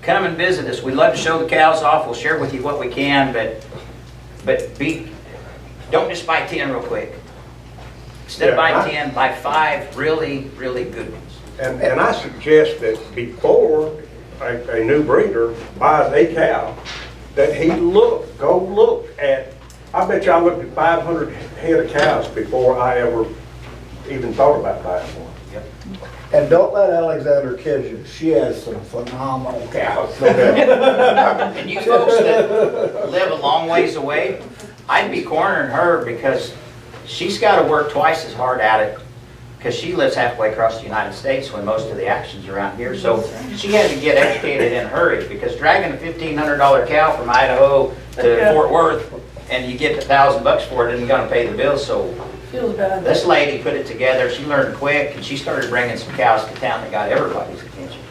S4: Come and visit us. We love to show the cows off. We'll share with you what we can, but don't just buy 10 real quick. Instead of buying 10, buy 5 really, really good ones.
S2: And I suggest that before a new breeder buys a cow, that he go look at, I bet you I looked at 500 head of cows before I ever even thought about buying one.
S4: Yep.
S3: And don't let Alexander kid you. She has some phenomenal cows.
S4: And you folks that live a long ways away, I'd be cornering her because she's got to work twice as hard at it, because she lives halfway across the United States when most of the action's around here. So she had to get educated in a hurry, because dragging a $1,500 cow from Idaho to Fort Worth and you get $1,000 for it isn't going to pay the bills. So
S6: Feels bad.
S4: this lady put it together. She learned quick, and she started bringing some cows to town that got everybody's attention.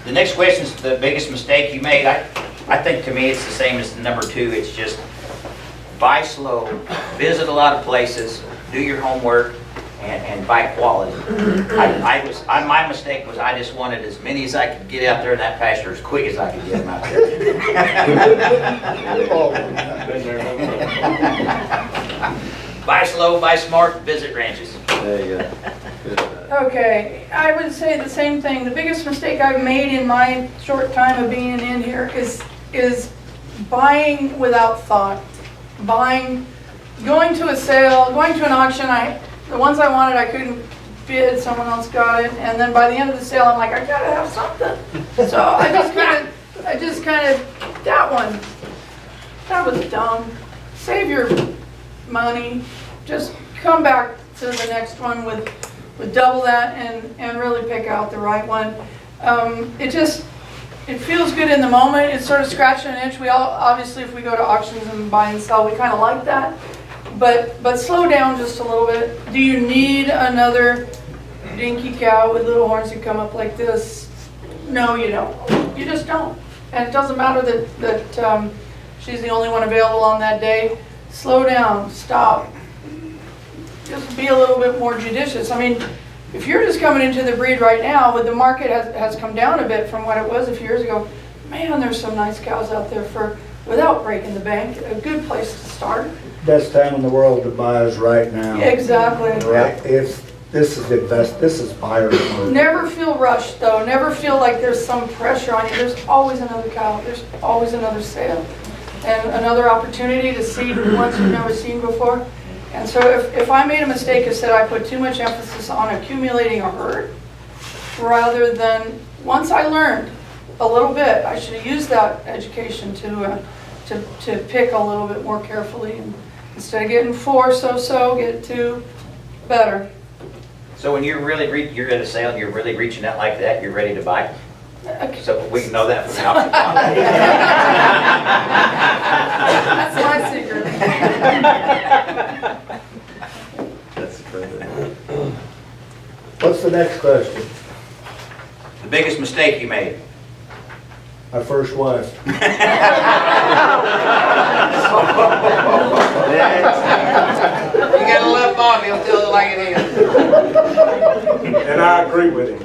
S4: The next question is the biggest mistake you made. I think to me it's the same as the number 2. It's just buy slow, visit a lot of places, do your homework, and buy quality. My mistake was I just wanted as many as I could get out there in that pasture as quick as I could get them out there. Buy slow, buy smart, visit ranches.
S1: There you go.
S6: Okay, I would say the same thing. The biggest mistake I've made in my short time of being in here is buying without thought. Going to a sale, going to an auction. The ones I wanted, I couldn't bid. Someone else got it, and then by the end of the sale, I'm like, I gotta have something. So I just kind of that one. That was dumb. Save your money. Just come back to the next one with double that and really pick out the right one. It feels good in the moment. It's sort of scratching an itch. We all, obviously, if we go to auctions and buy and sell, we kind of like that. But slow down just a little bit. Do you need another dinky cow with little horns that come up like this? No, you don't. You just don't. And it doesn't matter that she's the only one available on that day. Slow down. Stop. Just be a little bit more judicious. I mean, if you're just coming into the breed right now, with the market has come down a bit from what it was a few years ago, man, there's some nice cows out there without breaking the bank. A good place to start.
S3: Best time in the world to buy is right now.
S6: Exactly.
S3: Right, this is buyer's market.
S6: Never feel rushed though. Never feel like there's some pressure on you. There's always another cow. There's always another sale. And another opportunity to see ones you've never seen before. And so if I made a mistake and said I put too much emphasis on accumulating a herd, rather than, once I learned a little bit, I should have used that education to pick a little bit more carefully. And instead of getting 4 so-so, get 2 better.
S4: So when you're you're at a sale and you're really reaching out like that, you're ready to buy? So we can know that from the auction block.
S5: That's my secret.
S3: What's the next question?
S4: The biggest mistake you made?
S3: My first wife.
S7: You gotta love Bob, he'll tell it like it is.
S2: And I agree with him.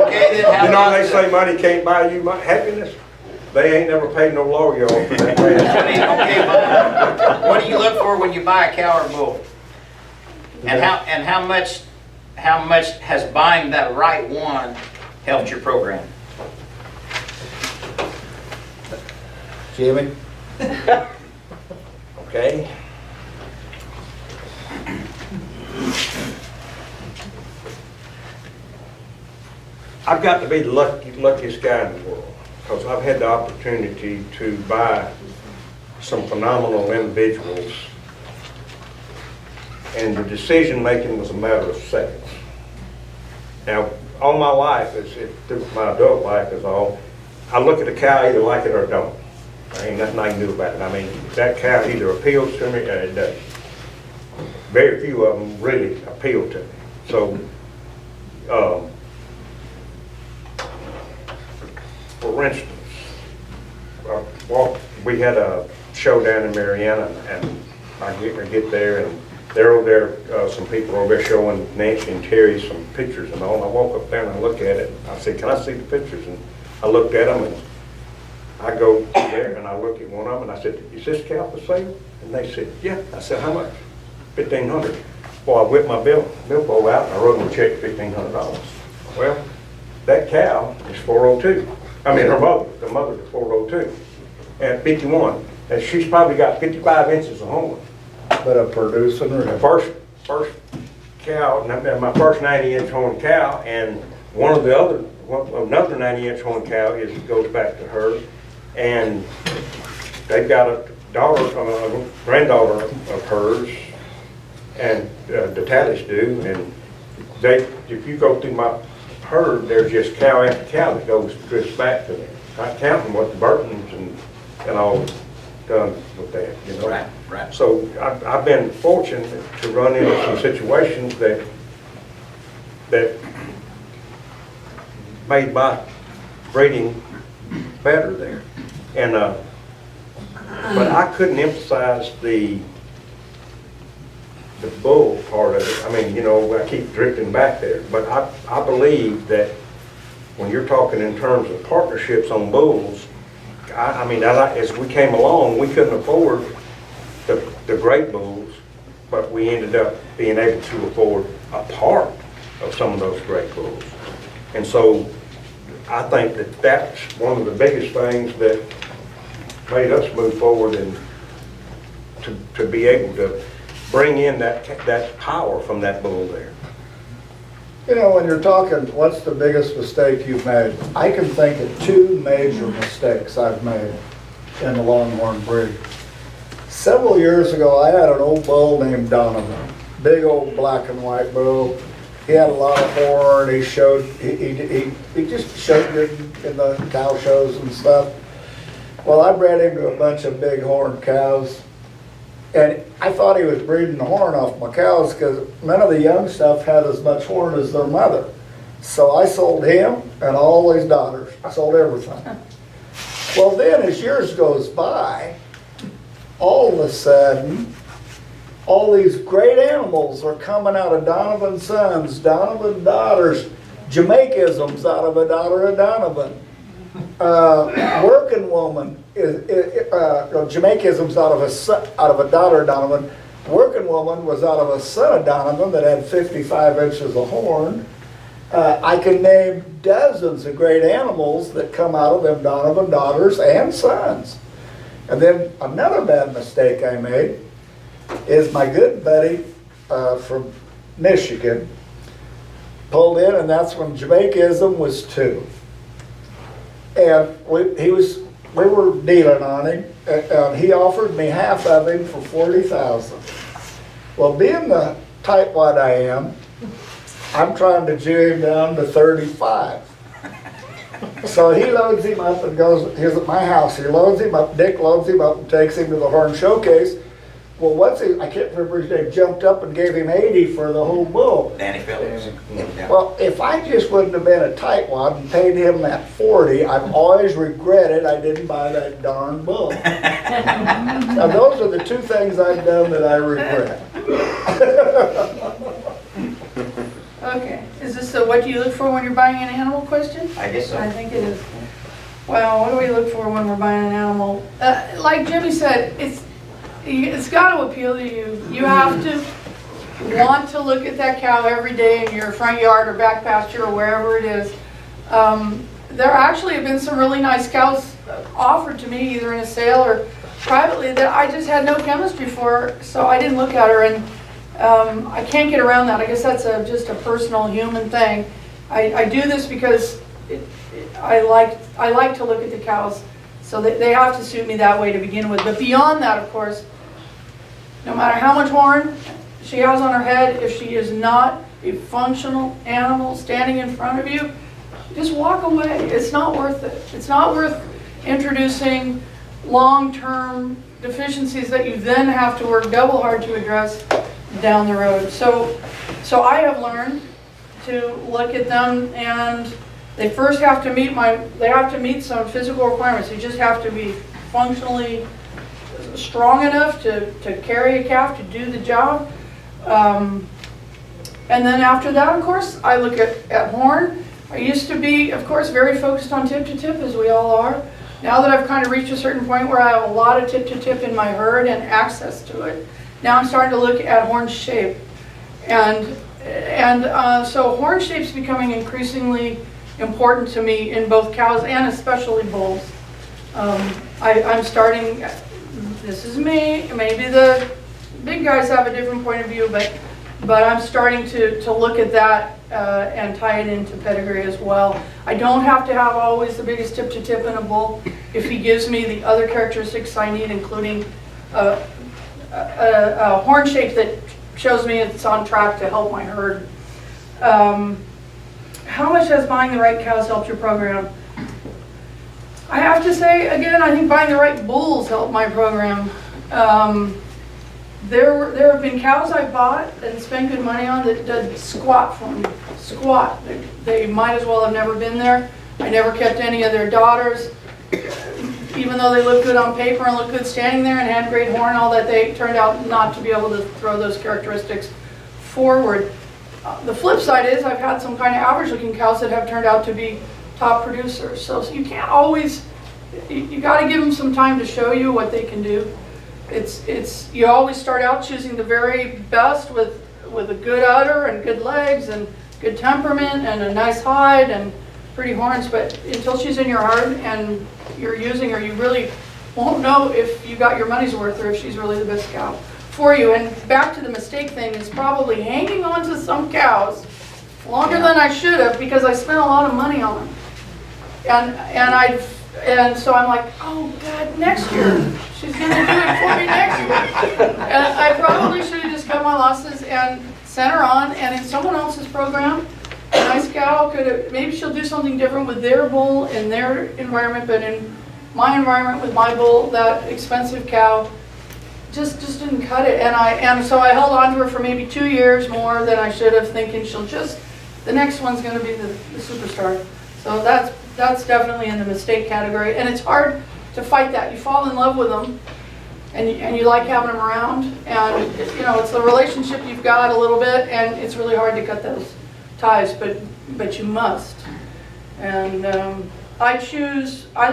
S7: Okay, then how
S2: You know,
S7: about
S2: they say money can't buy you happiness. They ain't never paid no lawyer off for that.
S7: Okay, what do you look for when you buy a cow or bull?
S4: And how much has buying that right one helped your program?
S3: Jimmy?
S2: Okay. I've got to be the luckiest guy in the world, because I've had the opportunity to buy some phenomenal individuals, and the decision making was a matter of seconds. Now, all my life, through my adult life is all, I look at a cow, either like it or don't. There ain't nothing I can do about it. I mean, that cow either appeals to me or it doesn't. Very few of them really appeal to me. So, for instance, we had a show down in Mariana, and I get there, and they're over there, some people over there showing Nancy and Terry some pictures and all. And I walk up there and I look at it. I said, "Can I see the pictures?" And I looked at them, and I go there and I look at one of them and I said, "Is this cow for sale?" And they said, "Yeah." I said, "How much?" $1,500. Well, I whipped my billfold out and I wrote them a check, $1,500. Well, that cow is 402. I mean, the mother's 402. At 51, and she's probably got 55 inches of horn.
S3: But a producing
S2: The
S3: or
S2: first cow, my first 90-inch horn cow, and another 90-inch horn cow goes back to her, and they've got a granddaughter of hers, and the tallies do, and if you go through my herd, there's just cow after cow that drifts back to them. Not counting what the Burtons and all done with that, you know.
S4: Right.
S2: So I've been fortunate to run into some situations that made my breeding better there, and but I couldn't emphasize the bull part of it. I mean, you know, I keep drifting back there, but I believe that when you're talking in terms of partnerships on bulls, I mean, as we came along, we couldn't afford the great bulls, but we ended up being able to afford a part of some of those great bulls. And so I think that that's one of the biggest things that made us move forward and to be able to bring in that power from that bull there.
S3: You know, when you're talking, what's the biggest mistake you've made? I can think of 2 major mistakes I've made in the Longhorn breed. Several years ago, I had an old bull named Donovan, big old black and white bull. He had a lot of horn. He just showed good in the cow shows and stuff. Well, I bred him to a bunch of big horned cows, and I thought he was breeding the horn off my cows because none of the young stuff had as much horn as their mother. So I sold him and all his daughters. I sold everything. Well, then as years goes by, all of a sudden, all these great animals are coming out of Donovan's sons, Donovan's daughters, Jamaicisms out of a daughter of Donovan. Working woman Jamaicisms out of a daughter of Donovan. Working woman was out of a son of Donovan that had 55 inches of horn. I can name dozens of great animals that come out of them Donovan daughters and sons. And then another bad mistake I made is my good buddy from Michigan pulled in, and that's when Jamaicism was 2. And we were dealing on him, and he offered me half of him for $40,000. Well, being the tightwad I am, I'm trying to Jew him down to 35. So he loads him up and goes, he's at my house, he loads him up, Dick loads him up and takes him to the Horn Showcase. Well, I can't remember his name, jumped up and gave him 80 for the whole bull.
S7: Danny Phillips. Yeah.
S3: Well, if I just wouldn't have been a tightwad and paid him that 40, I've always regretted I didn't buy that darn bull. Now, those are the 2 things I've done that I regret.
S6: Okay, is this the what do you look for when you're buying an animal question?
S7: I guess so.
S6: I think it is. Well, what do we look for when we're buying an animal? Like Jimmy said, it's got to appeal to you. You have to want to look at that cow every day in your front yard or back pasture or wherever it is. There actually have been some really nice cows offered to me either in a sale or privately that I just had no chemistry for, so I didn't look at her, and I can't get around that. I guess that's just a personal human thing. I do this because I like to look at the cows, so they have to suit me that way to begin with. But beyond that, of course, no matter how much horn she has on her head, if she is not a functional animal standing in front of you, just walk away. It's not worth it. It's not worth introducing long-term deficiencies that you then have to work double hard to address down the road. So I have learned to look at them, and they first have to meet some physical requirements. They just have to be functionally strong enough to carry a calf to do the job. And then after that, of course, I look at horn. I used to be, of course, very focused on tip to tip, as we all are. Now that I've kind of reached a certain point where I have a lot of tip to tip in my herd and access to it, now I'm starting to look at horn shape. And so horn shape's becoming increasingly important to me in both cows and especially bulls. I'm starting, this is me, maybe the big guys have a different point of view, but I'm starting to look at that and tie it into pedigree as well. I don't have to have always the biggest tip to tip in a bull if he gives me the other characteristics I need, including a horn shape that shows me it's on track to help my herd. How much has buying the right cows helped your program? I have to say, again, I think buying the right bulls helped my program. There have been cows I bought and spent good money on that did squat for me. Squat. They might as well have never been there. I never kept any of their daughters. Even though they looked good on paper and looked good standing there and had great horn, all that, they turned out not to be able to throw those characteristics forward. The flip side is I've had some kind of average looking cows that have turned out to be top producers. So you can't always, you got to give them some time to show you what they can do. You always start out choosing the very best with a good udder and good legs and good temperament and a nice hide and pretty horns, but until she's in your herd and you're using her, you really won't know if you got your money's worth or if she's really the best cow for you. And back to the mistake thing is probably hanging on to some cows longer than I should have because I spent a lot of money on them. And so I'm like, oh God, next year. She's going to do it for me next year. And I probably should have just cut my losses and sent her on. And in someone else's program, a nice cow maybe she'll do something different with their bull in their environment, but in my environment with my bull, that expensive cow just didn't cut it. And so I held on to her for maybe 2 years more than I should have, thinking the next one's going to be the superstar. So that's definitely in the mistake category, and it's hard to fight that. You fall in love with them, and you like having them around, and it's the relationship you've got a little bit, and it's really hard to cut those ties. But but you must. And I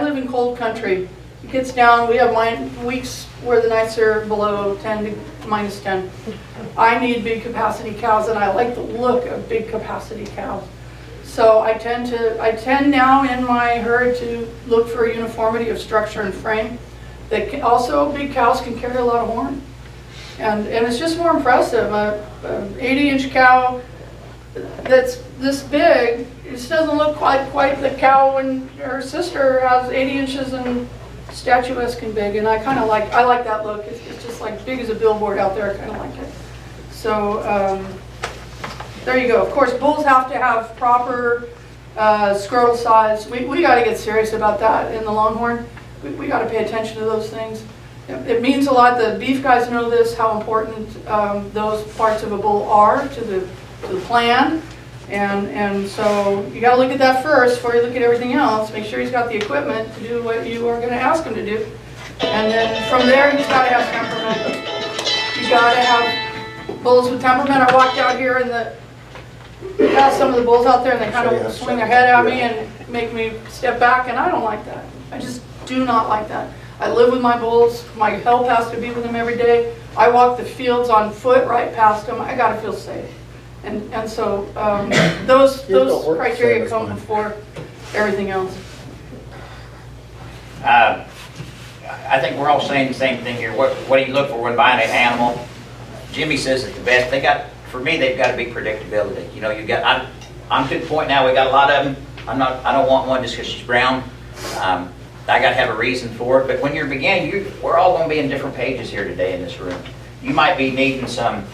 S6: live in cold country. It gets down, we have weeks where the nights are below 10 to minus 10. I need big capacity cows, and I like the look of big capacity cows. So I tend now in my herd to look for a uniformity of structure and frame. Also, big cows can carry a lot of horn. And it's just more impressive. An 80-inch cow that's this big, it just doesn't look quite the cow when her sister has 80 inches and statuesque and big. And I like that look. It's just like big as a billboard out there. I kind of like it. So there you go. Of course, bulls have to have proper scrotal size. We got to get serious about that in the Longhorn. We got to pay attention to those things. It means a lot. The beef guys know this, how important those parts of a bull are to the plan. And so you got to look at that first before you look at everything else. Make sure he's got the equipment to do what you are going to ask him to do. And then from there, he's got to have temperament. You got to have bulls with temperament. I walked out here and some of the bulls out there, and they kind of swing their head at me and make me step back, and I don't like that. I just do not like that. I live with my bulls. My help has to be with them every day. I walk the fields on foot right past them. I got to feel safe. And so those criteria come before everything else.
S4: I think we're all saying the same thing here. What do you look for when buying an animal? Jimmy says it's the best. For me, they've got to be predictability. You know, I'm to the point now. We got a lot of them. I don't want one just because she's brown. I got to have a reason for it. But when you're beginning, we're all going to be in different pages here today in this room. You might be needing some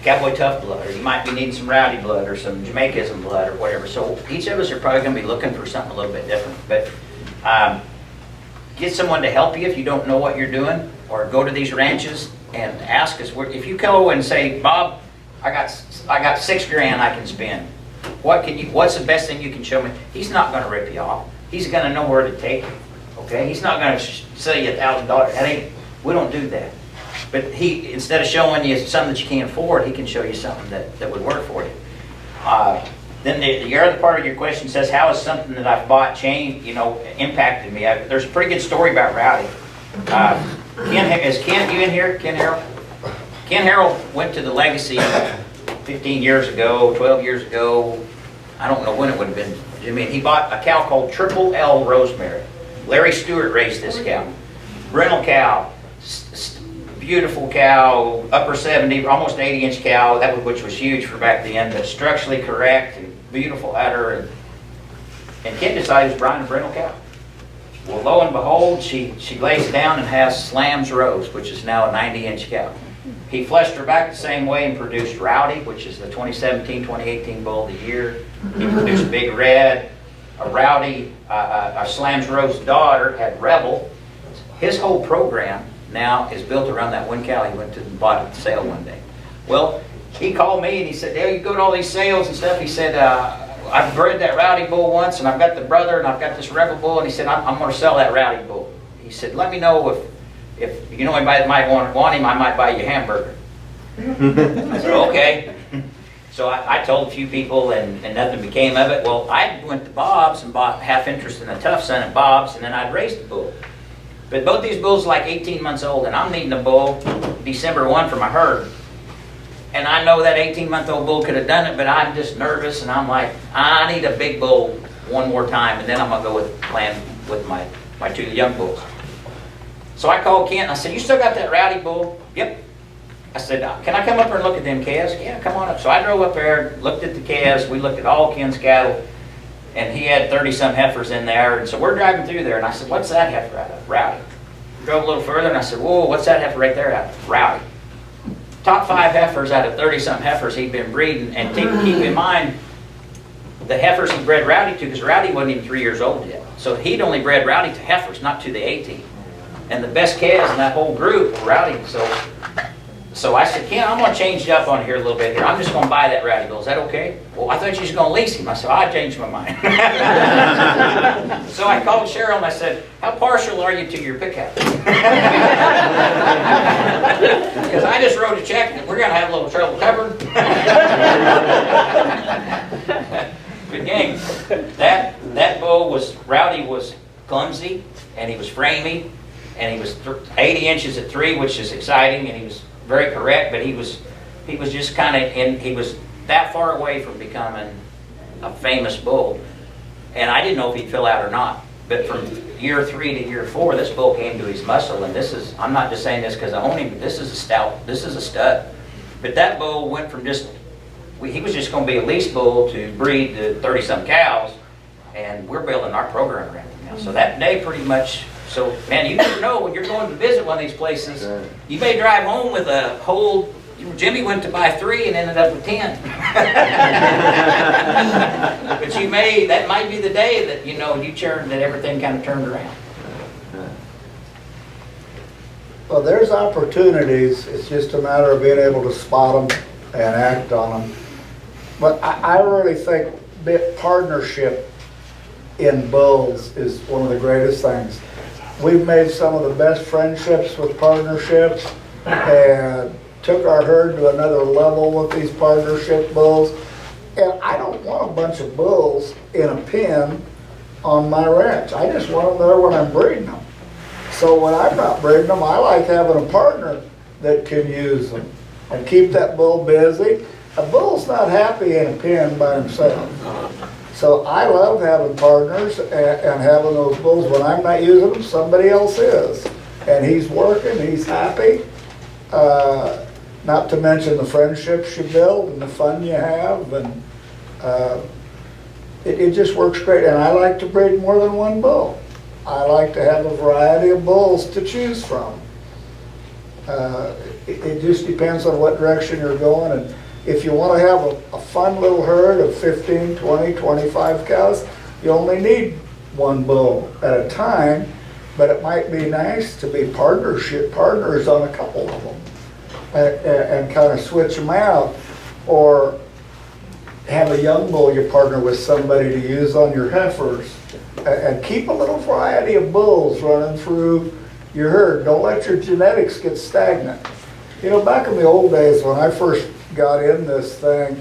S4: cowboy tough blood, or you might be needing some rowdy blood, or some Jamaicism blood, or whatever. So each of us are probably going to be looking for something a little bit different. But get someone to help you if you don't know what you're doing, or go to these ranches and ask us. If you go and say, Bob, I got $6,000 I can spend. What's the best thing you can show me? He's not going to rip you off. He's going to know where to take you. Okay, he's not going to sell you $1,000. We don't do that. But instead of showing you something that you can't afford, he can show you something that would work for you. Then the other part of your question says, how has something that I've bought impacted me? There's a pretty good story about Rowdy. Is Ken, you in here? Ken Harrell? Ken Harrell went to the Legacy 15 years ago, 12 years ago. I don't know when it would have been, Jimmy. And he bought a cow called Triple L Rosemary. Larry Stewart raised this cow. Brindle cow. Beautiful cow, upper 70, almost 80-inch cow, which was huge for back then, but structurally correct and beautiful udder. And Ken decided to brine a brindle cow. Well, lo and behold, she lays down and has Slam's Rose, which is now a 90-inch cow. He fleshed her back the same way and produced Rowdy, which is the 2017-2018 Bull of the Year. He produced Big Red, a Rowdy, a Slam's Rose daughter had Rebel. His whole program now is built around that one cow he went to and bought at the sale one day. Well, he called me and he said, Dale, you go to all these sales and stuff. He said, I've bred that Rowdy bull once, and I've got the brother, and I've got this Rebel bull, and he said, I'm going to sell that Rowdy bull. He said, let me know if you know anybody that might want him, I might buy you a hamburger. I said, okay. So I told a few people, and nothing became of it. Well, I went to Bob's and bought half interest in a tough son at Bob's, and then I'd raised the bull. But both these bulls are like 18 months old, and I'm needing a bull December 1 for my herd. And I know that 18-month-old bull could have done it, but I'm just nervous, and I'm like, I need a big bull one more time, and then I'm going to go plan with my two young bulls. So I called Kent, and I said, you still got that Rowdy bull? Yep. I said, can I come up there and look at them calves? Yeah, come on up. So I drove up there, looked at the calves. We looked at all Ken's cattle. And he had 30-some heifers in there. And so we're driving through there, and I said, what's that heifer out of? Rowdy. Drove a little further, and I said, whoa, what's that heifer right there out of? Rowdy. Top 5 heifers out of 30-some heifers he'd been breeding. And keep in mind, the heifers he bred Rowdy to, because Rowdy wasn't even 3 years old yet. So he'd only bred Rowdy to heifers, not to the A-team. And the best calves in that whole group were Rowdy. So I said, Ken, I'm going to change you up on here a little bit here. I'm just going to buy that Rowdy bull. Is that okay? Well, I thought you was going to lease him. I said, I changed my mind. So I called Cheryl and I said, how partial are you to your pickup? Because I just wrote a check and we're going to have a little trouble covered. King. That bull was, Rowdy was clumsy, and he was framey, and he was 80 inches at 3, which is exciting, and he was very correct, but he was just kind of he was that far away from becoming a famous bull, and I didn't know if he'd fill out or not. But from year 3 to year 4, this bull came to his muscle, and I'm not just saying this because I own him, but this is a stud. But that bull went from he was just going to be a lease bull to breed to 30-some cows, and we're building our program around him now. So that day pretty much, so man, you never know when you're going to visit one of these places, you may drive home with a whole, Jimmy went to buy 3 and ended up with 10. But that might be the day that, that everything kind of turned around.
S3: Well, there's opportunities, it's just a matter of being able to spot them and act on them. But I really think that partnership in bulls is one of the greatest things. We've made some of the best friendships with partnerships and took our herd to another level with these partnership bulls. And I don't want a bunch of bulls in a pen on my ranch. I just want them there when I'm breeding them. So when I'm not breeding them, I like having a partner that can use them and keep that bull busy. A bull's not happy in a pen by himself. So I love having partners and having those bulls. When I'm not using them, somebody else is. And he's working, he's happy. Not to mention the friendships you build and the fun you have. And it just works great. And I like to breed more than one bull. I like to have a variety of bulls to choose from. It just depends on what direction you're going. And if you want to have a fun little herd of 15, 20, 25 cows, you only need one bull at a time, but it might be nice to be partners on a couple of them and kind of switch them out, or have a young bull you partner with somebody to use on your heifers, and keep a little variety of bulls running through your herd. Don't let your genetics get stagnant. Back in the old days when I first got in this thing,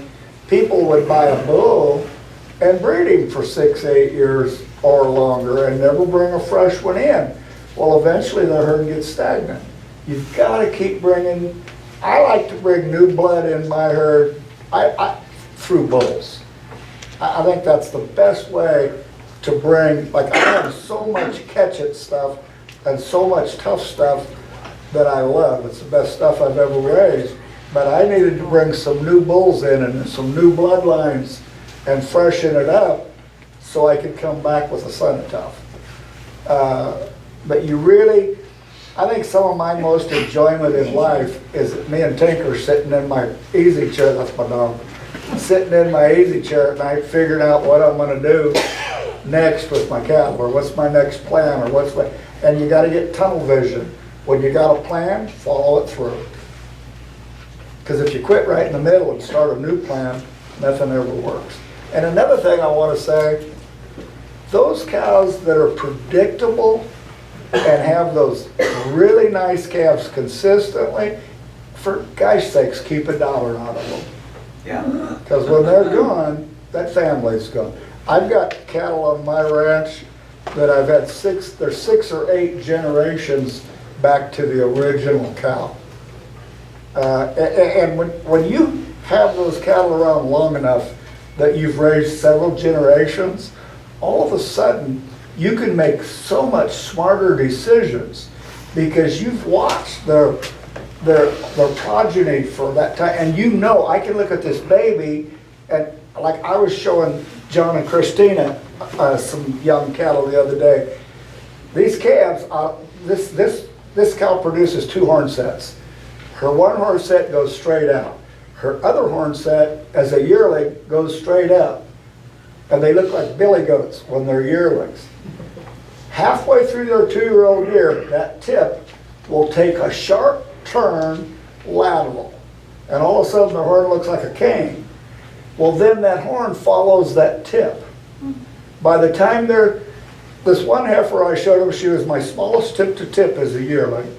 S3: people would buy a bull and breed him for 6, 8 years or longer and never bring a fresh one in. Well, eventually the herd gets stagnant. You've got to keep bringing, I like to bring new blood in my herd through bulls. I think that's the best way to bring, like I have so much catch-it stuff and so much tough stuff that I love. It's the best stuff I've ever raised. But I needed to bring some new bulls in and some new bloodlines and freshen it up so I could come back with a son of tough. But you really, I think some of my most enjoyment in life is me and Tinker sitting in my easy chair, that's my dog, sitting in my easy chair at night figuring out what I'm going to do next with my cattle, or what's my next plan, or and you got to get tunnel vision. When you got a plan, follow it through. Because if you quit right in the middle and start a new plan, nothing ever works. And another thing I want to say, those cows that are predictable and have those really nice calves consistently, for gosh sakes, keep $1 out of them.
S4: Yeah.
S3: Because when they're gone, that family's gone. I've got cattle on my ranch that I've had 6 or 8 generations back to the original cow. And when you have those cattle around long enough that you've raised several generations, all of a sudden you can make so much smarter decisions because you've watched their progeny for that time. And I can look at this baby, and like I was showing John and Christina some young cattle the other day. These calves, this cow produces 2 horn sets. Her one horn set goes straight out. Her other horn set, as a yearling, goes straight up. And they look like billy goats when they're yearlings. Halfway through their 2-year-old year, that tip will take a sharp turn lateral. And all of a sudden, the horn looks like a cane. Well, then that horn follows that tip. By the time this one heifer I showed them, she was my smallest tip to tip as a yearling.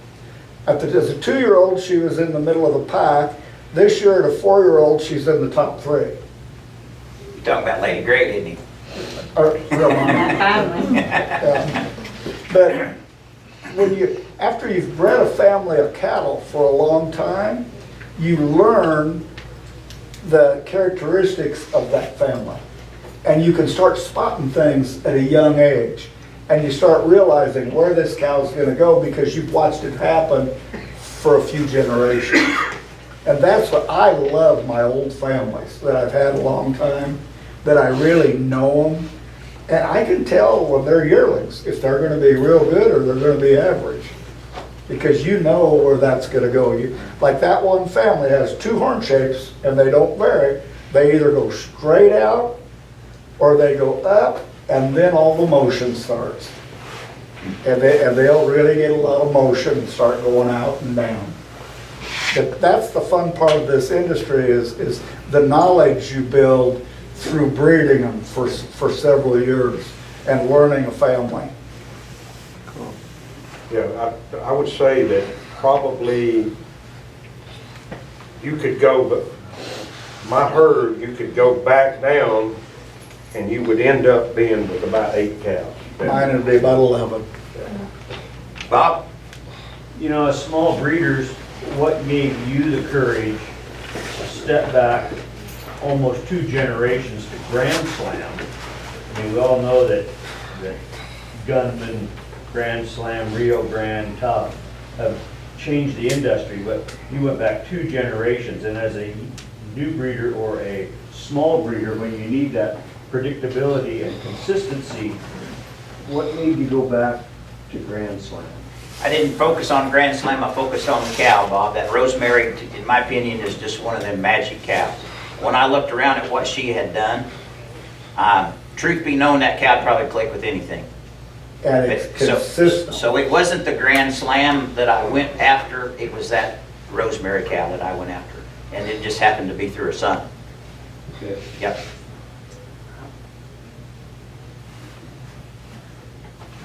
S3: As a 2-year-old, she was in the middle of the pack. This year at a 4-year-old, she's in the top 3.
S4: You're talking about Lady Gray, isn't he?
S3: Or real mama. Yeah. But after you've bred a family of cattle for a long time, you learn the characteristics of that family. And you can start spotting things at a young age. And you start realizing where this cow's gonna go because you've watched it happen for a few generations. And that's what I love my old families that I've had a long time, that I really know them. And I can tell when they're yearlings if they're gonna be real good or they're gonna be average. Because you know where that's gonna go. Like that one family has 2 horn shapes and they don't vary. They either go straight out or they go up, and then all the motion starts. And they'll really get a lot of motion and start going out and down. But that's the fun part of this industry is the knowledge you build through breeding them for several years and learning a family.
S2: Yeah, I would say that probably you could go, but my herd, you could go back down and you would end up being with about 8 cows.
S3: Mine would be about 11.
S4: Bob?
S8: You know, as small breeders, what gave you the courage to step back almost 2 generations to Grand Slam? I mean, we all know that Gunman, Grand Slam, Rio Grande, Tough have changed the industry, but you went back 2 generations, and as a new breeder or a small breeder, when you need that predictability and consistency, what made you go back to Grand Slam?
S4: I didn't focus on Grand Slam, I focused on the cow, Bob. That Rosemary, in my opinion, is just one of them magic cows. When I looked around at what she had done, truth be known, that cow would probably click with anything.
S3: And it's consistent.
S4: So it wasn't the Grand Slam that I went after, it was that Rosemary cow that I went after. And it just happened to be through her son.
S8: Okay.
S4: Yep.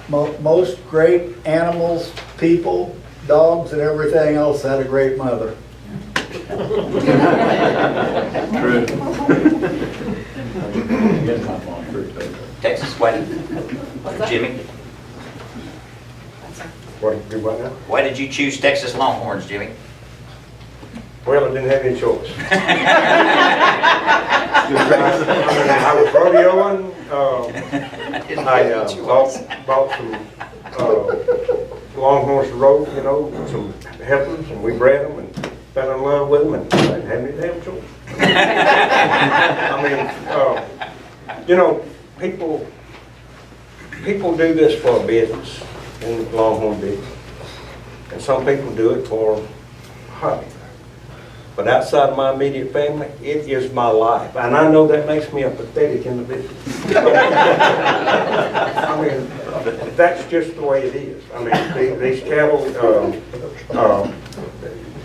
S3: Most great animals, people, dogs, and everything else had a great mother.
S8: True.
S4: Texas, why Jimmy?
S2: What do you want now?
S4: Why did you choose Texas Longhorns, Jimmy?
S2: Well, I didn't have any choice. I was rodeoing. I bought some Longhorns to roll, you know, some heifers, and we bred them and fell in love with them, and I didn't have any damn choice. I mean, you know, people do this for a business in the Longhorn business, and some people do it for a hobby. But outside of my immediate family, it is my life. And I know that makes me a pathetic individual. I mean, that's just the way it is. I mean, these cattle,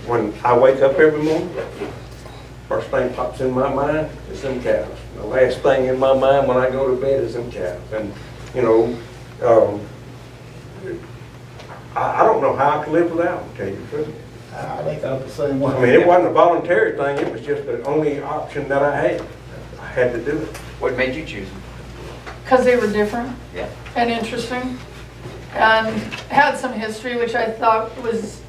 S2: when I wake up every morning, first thing pops in my mind is them cows. The last thing in my mind when I go to bed is them cows. And, you know, I don't know how I could live without them, to tell you the truth.
S3: I think I'm the same way.
S2: I mean, it wasn't a voluntary thing, it was just the only option that I had. I had to do it.
S4: What made you choose them?
S6: Because they were different
S4: Yeah.
S6: and interesting and had some history, which I thought was,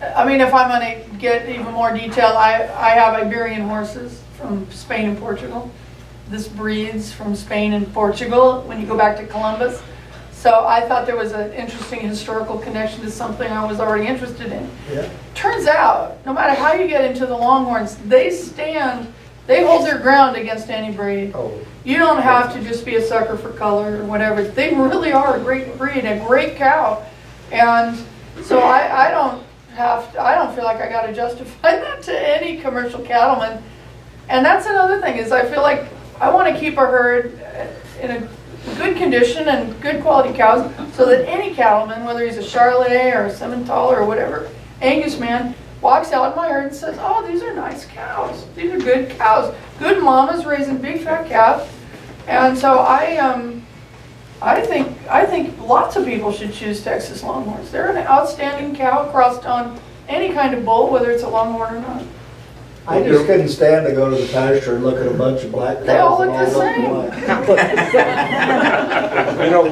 S6: I mean, if I'm going to get even more detail, I have Iberian horses from Spain and Portugal. This breeds from Spain and Portugal when you go back to Columbus. So I thought there was an interesting historical connection to something I was already interested in.
S3: Yeah.
S6: Turns out, no matter how you get into the Longhorns, they hold their ground against any breed.
S3: Oh,
S6: You don't have to just be a sucker for color or whatever. They really are a great breed, a great cow. And so I don't feel like I got to justify that to any commercial cattleman. And that's another thing is I feel like I want to keep a herd in a good condition and good quality cows so that any cattleman, whether he's a Charolais or a Simmental or whatever, Angus man, walks out in my herd and says, oh, these are nice cows. These are good cows. Good mamas raising big fat calves. And so I think lots of people should choose Texas Longhorns. They're an outstanding cow crossed on any kind of bull, whether it's a Longhorn or not.
S3: I just couldn't stand to go to the pasture and look at a bunch of black cows.
S6: They all look
S3: and
S6: the same.
S3: black.
S2: You know,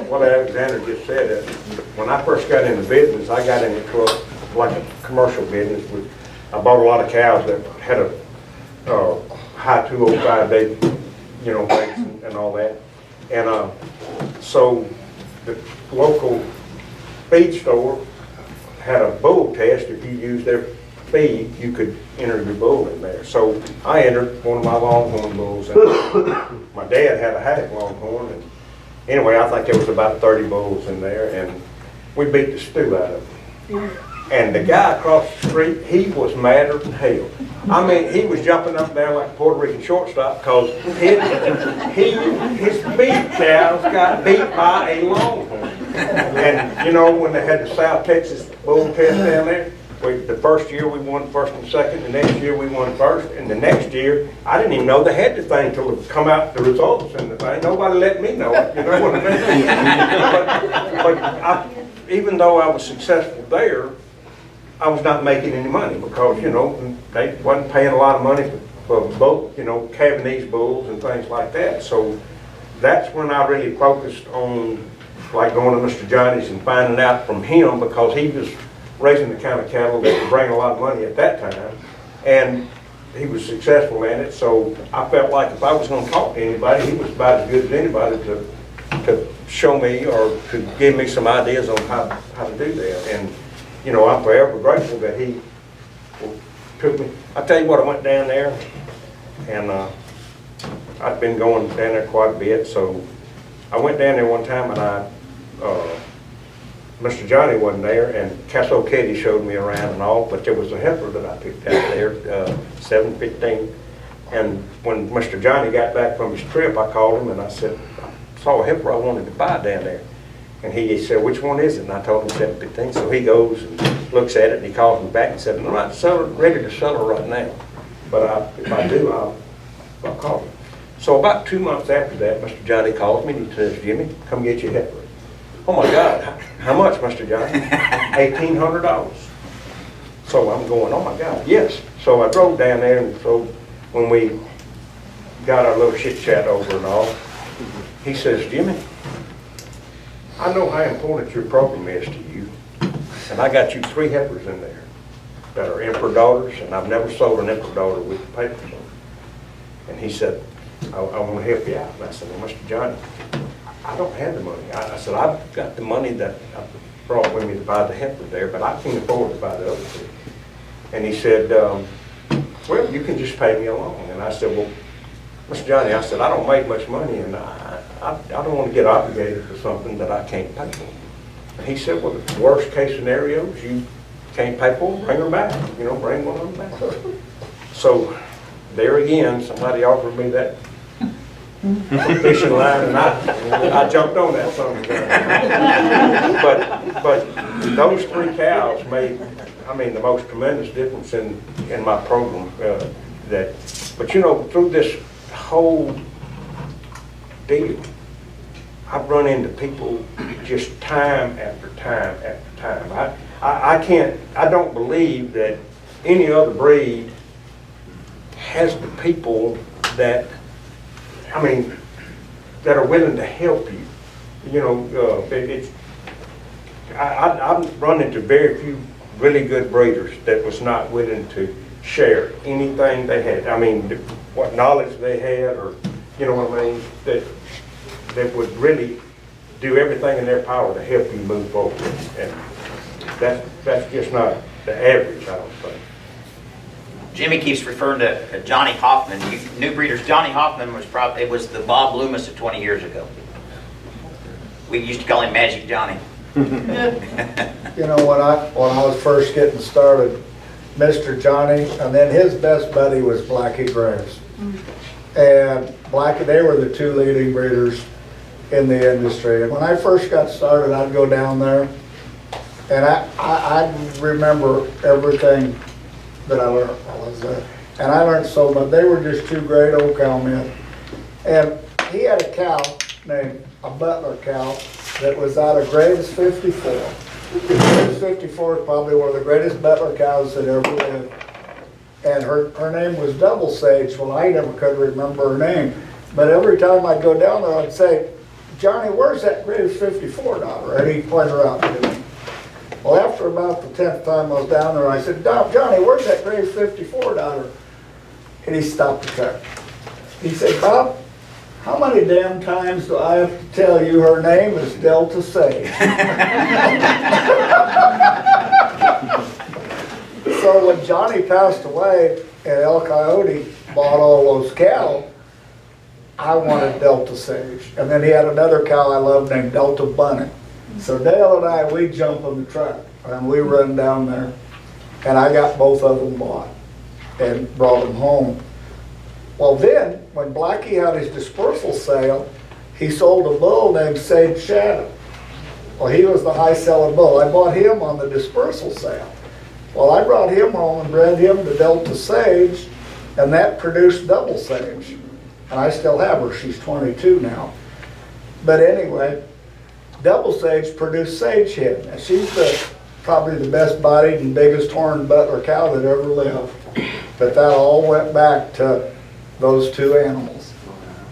S2: what Alexander just said, when I first got into business, I got into like a commercial business with, I bought a lot of cows that had a high 205 day, weights and all that. And so the local feed store had a bull test. If you used their feed, you could enter your bull in there. So I entered one of my Longhorn bulls, and my dad had a haddock Longhorn. And anyway, I think there was about 30 bulls in there, and we beat the stew out of them. And the guy across the street, he was madder than hell. I mean, he was jumping up and down like a Puerto Rican shortstop because his beef cows got beat by a Longhorn. And when they had the South Texas bull test down there, the first year we won first and second, the next year we won first, and the next year, I didn't even know they had the thing till it come out, the results and the thing. Nobody let me know it, you know what I mean? But even though I was successful there, I was not making any money because, they wasn't paying a lot of money for both, Cabanese bulls and things like that. So that's when I really focused on like going to Mr. Johnny's and finding out from him, because he was raising the kind of cattle that would bring a lot of money at that time, and he was successful in it. So I felt like if I was going to talk to anybody, he was about as good as anybody to show me or to give me some ideas on how to do that. And I'm forever grateful that he took me. I tell you what, I went down there, and I'd been going down there quite a bit. So I went down there one time, and Mr. Johnny wasn't there, and Casso Katie showed me around and all, but there was a heifer that I picked out there, 715. And when Mr. Johnny got back from his trip, I called him and I said, I saw a heifer I wanted to buy down there. And he said, which one is it? And I told him 715. So he goes and looks at it, and he calls me back and said, I'm not ready to sell her right now, but if I do, I'll call him. So about 2 months after that, Mr. Johnny calls me and he says, Jimmy, come get your heifer. Oh my God, how much, Mr. Johnny? $1,800. So I'm going, oh my God, yes. So I drove down there, and so when we got our little chit chat over and all, he says, Jimmy, I know how important your program is to you, and I got you 3 heifers in there that are emperor daughters, and I've never sold an emperor daughter with the papers on it. And he said, I want to help you out. And I said, well, Mr. Johnny, I don't have the money. I said, I've got the money that I brought with me to buy the heifer there, but I can't afford to buy the other 2. And he said, well, you can just pay me along. And I said, well, Mr. Johnny, I said, I don't make much money, and I don't want to get obligated for something that I can't pay for. And he said, well, the worst case scenarios, you can't pay for, bring her back. Bring one of them back. So there again, somebody offered me that fishing line, and I jumped on that something. But those 3 cows made, the most tremendous difference in my program. But through this whole deal, I've run into people just time after time after time. I don't believe that any other breed has the people that are willing to help you. I've run into very few really good breeders that was not willing to share anything they had. What knowledge they had, or that would really do everything in their power to help you move forward. And that's just not the average, I don't think.
S4: Jimmy keeps referring to Johnny Hoffman. New breeders, Johnny Hoffman was it was the Bob Loomis of 20 years ago. We used to call him Magic Johnny.
S3: When I was first getting started, Mr. Johnny, and then his best buddy was Blackie Graves. And Blackie, they were the 2 leading breeders in the industry. And when I first got started, I'd go down there, and I remember everything that I learned while I was there. And I learned so much. They were just 2 great old cowmen. And he had a cow named a Butler cow that was out of Graves 54. Graves 54 is probably one of the greatest Butler cows that ever lived. and her name was Double Sage. Well, I never could remember her name, but every time I'd go down there, I'd say, Johnny, where's that Graves 54 daughter? And he'd point her out to me. Well, after about the 10th time I was down there, I said, Johnny, where's that Graves 54 daughter? And he stopped the truck. He said, Bob, how many damn times do I have to tell you her name is Delta Sage? So when Johnny passed away and El Coyote bought all those cattle, I wanted Delta Sage. And then he had another cow I loved named Delta Bunny. So Dale and I, we jump on the truck and we run down there, and I got both of them bought and brought them home. Well then, when Blackie had his dispersal sale, he sold a bull named Sage Shadow. Well, he was the high selling bull. I bought him on the dispersal sale. Well, I brought him home and bred him to Delta Sage, and that produced Double Sage. And I still have her, she's 22 now. But anyway, Double Sage produced Sage Hen. And she's probably the best bodied and biggest horned Butler cow that ever lived. But that all went back to those two animals.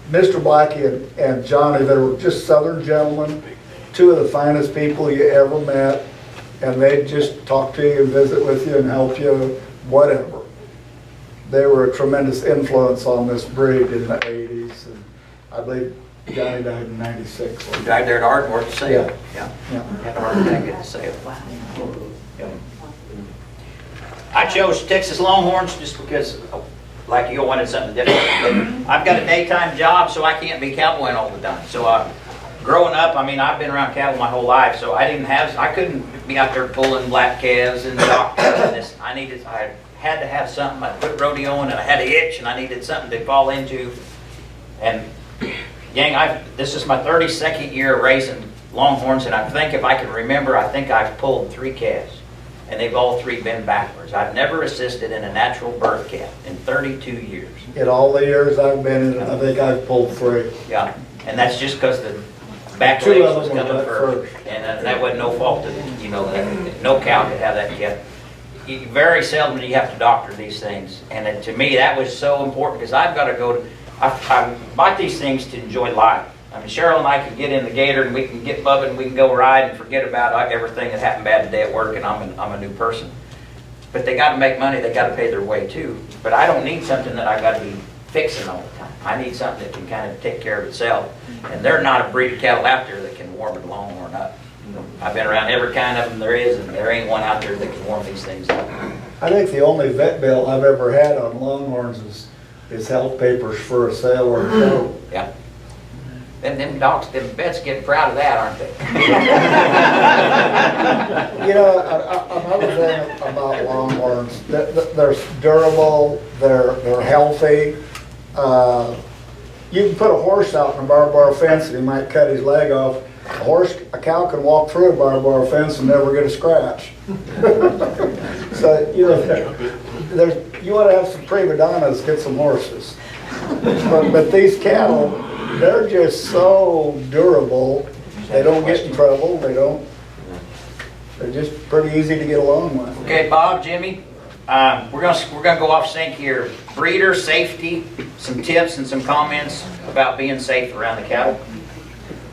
S3: Mr. Blackie and Johnny, they were just Southern gentlemen, two of the finest people you ever met, and they'd just talk to you and visit with you and help you, whatever. They were a tremendous influence on this breed in the 80s, and I believe Johnny died in 96.
S4: You died there at Ardmore to sale.
S3: Yeah.
S4: Had a heart attack at the sale. Yeah. I chose Texas Longhorns just because, like you wanted something different. I've got a daytime job, so I can't be cowboying all the time. So growing up, I mean, I've been around cattle my whole life, so I couldn't be out there pulling black calves and doctors and this. I had to have something. I quit rodeoing and I had an itch and I needed something to fall into. And gang, this is my 32nd year of raising Longhorns, and I think if I can remember, I think I've pulled 3 calves, and they've all 3 been backwards. I've never assisted in a natural birth calf in 32 years.
S3: In all the years I've been in it, I think I've pulled 3.
S4: Yeah, and that's just because the back
S3: 2
S4: legs
S3: of
S4: was
S3: them were
S4: coming
S3: butt
S4: first. And that wasn't no fault of, no cow could have that calf. Very seldom do you have to doctor these things. And to me, that was so important because I've got to go I bought these things to enjoy life. I mean, Cheryl and I can get in the gator and we can get bubbing and we can go ride and forget about everything that happened bad today at work, and I'm a new person. But they got to make money, they got to pay their way too. But I don't need something that I got to be fixing all the time. I need something that can kind of take care of itself. And they're not a breed of cattle out there that can warm a Longhorn up. I've been around every kind of them there is, and there ain't one out there that can warm these things up.
S3: I think the only vet bill I've ever had on Longhorns is health papers for a sale or a show.
S4: Yeah. Them docs, them vets getting proud of that, aren't they?
S3: Another thing about Longhorns, they're durable, they're healthy. You can put a horse out in a barbed wire fence and he might cut his leg off. A cow can walk through a barbed wire fence and never get a scratch. So, you want to have some prima donnas, get some horses. But these cattle, they're just so durable. They don't get in trouble. They're just pretty easy to get along with.
S4: Okay, Bob, Jimmy, we're gonna go off sync here. Breeder safety, some tips and some comments about being safe around the cattle.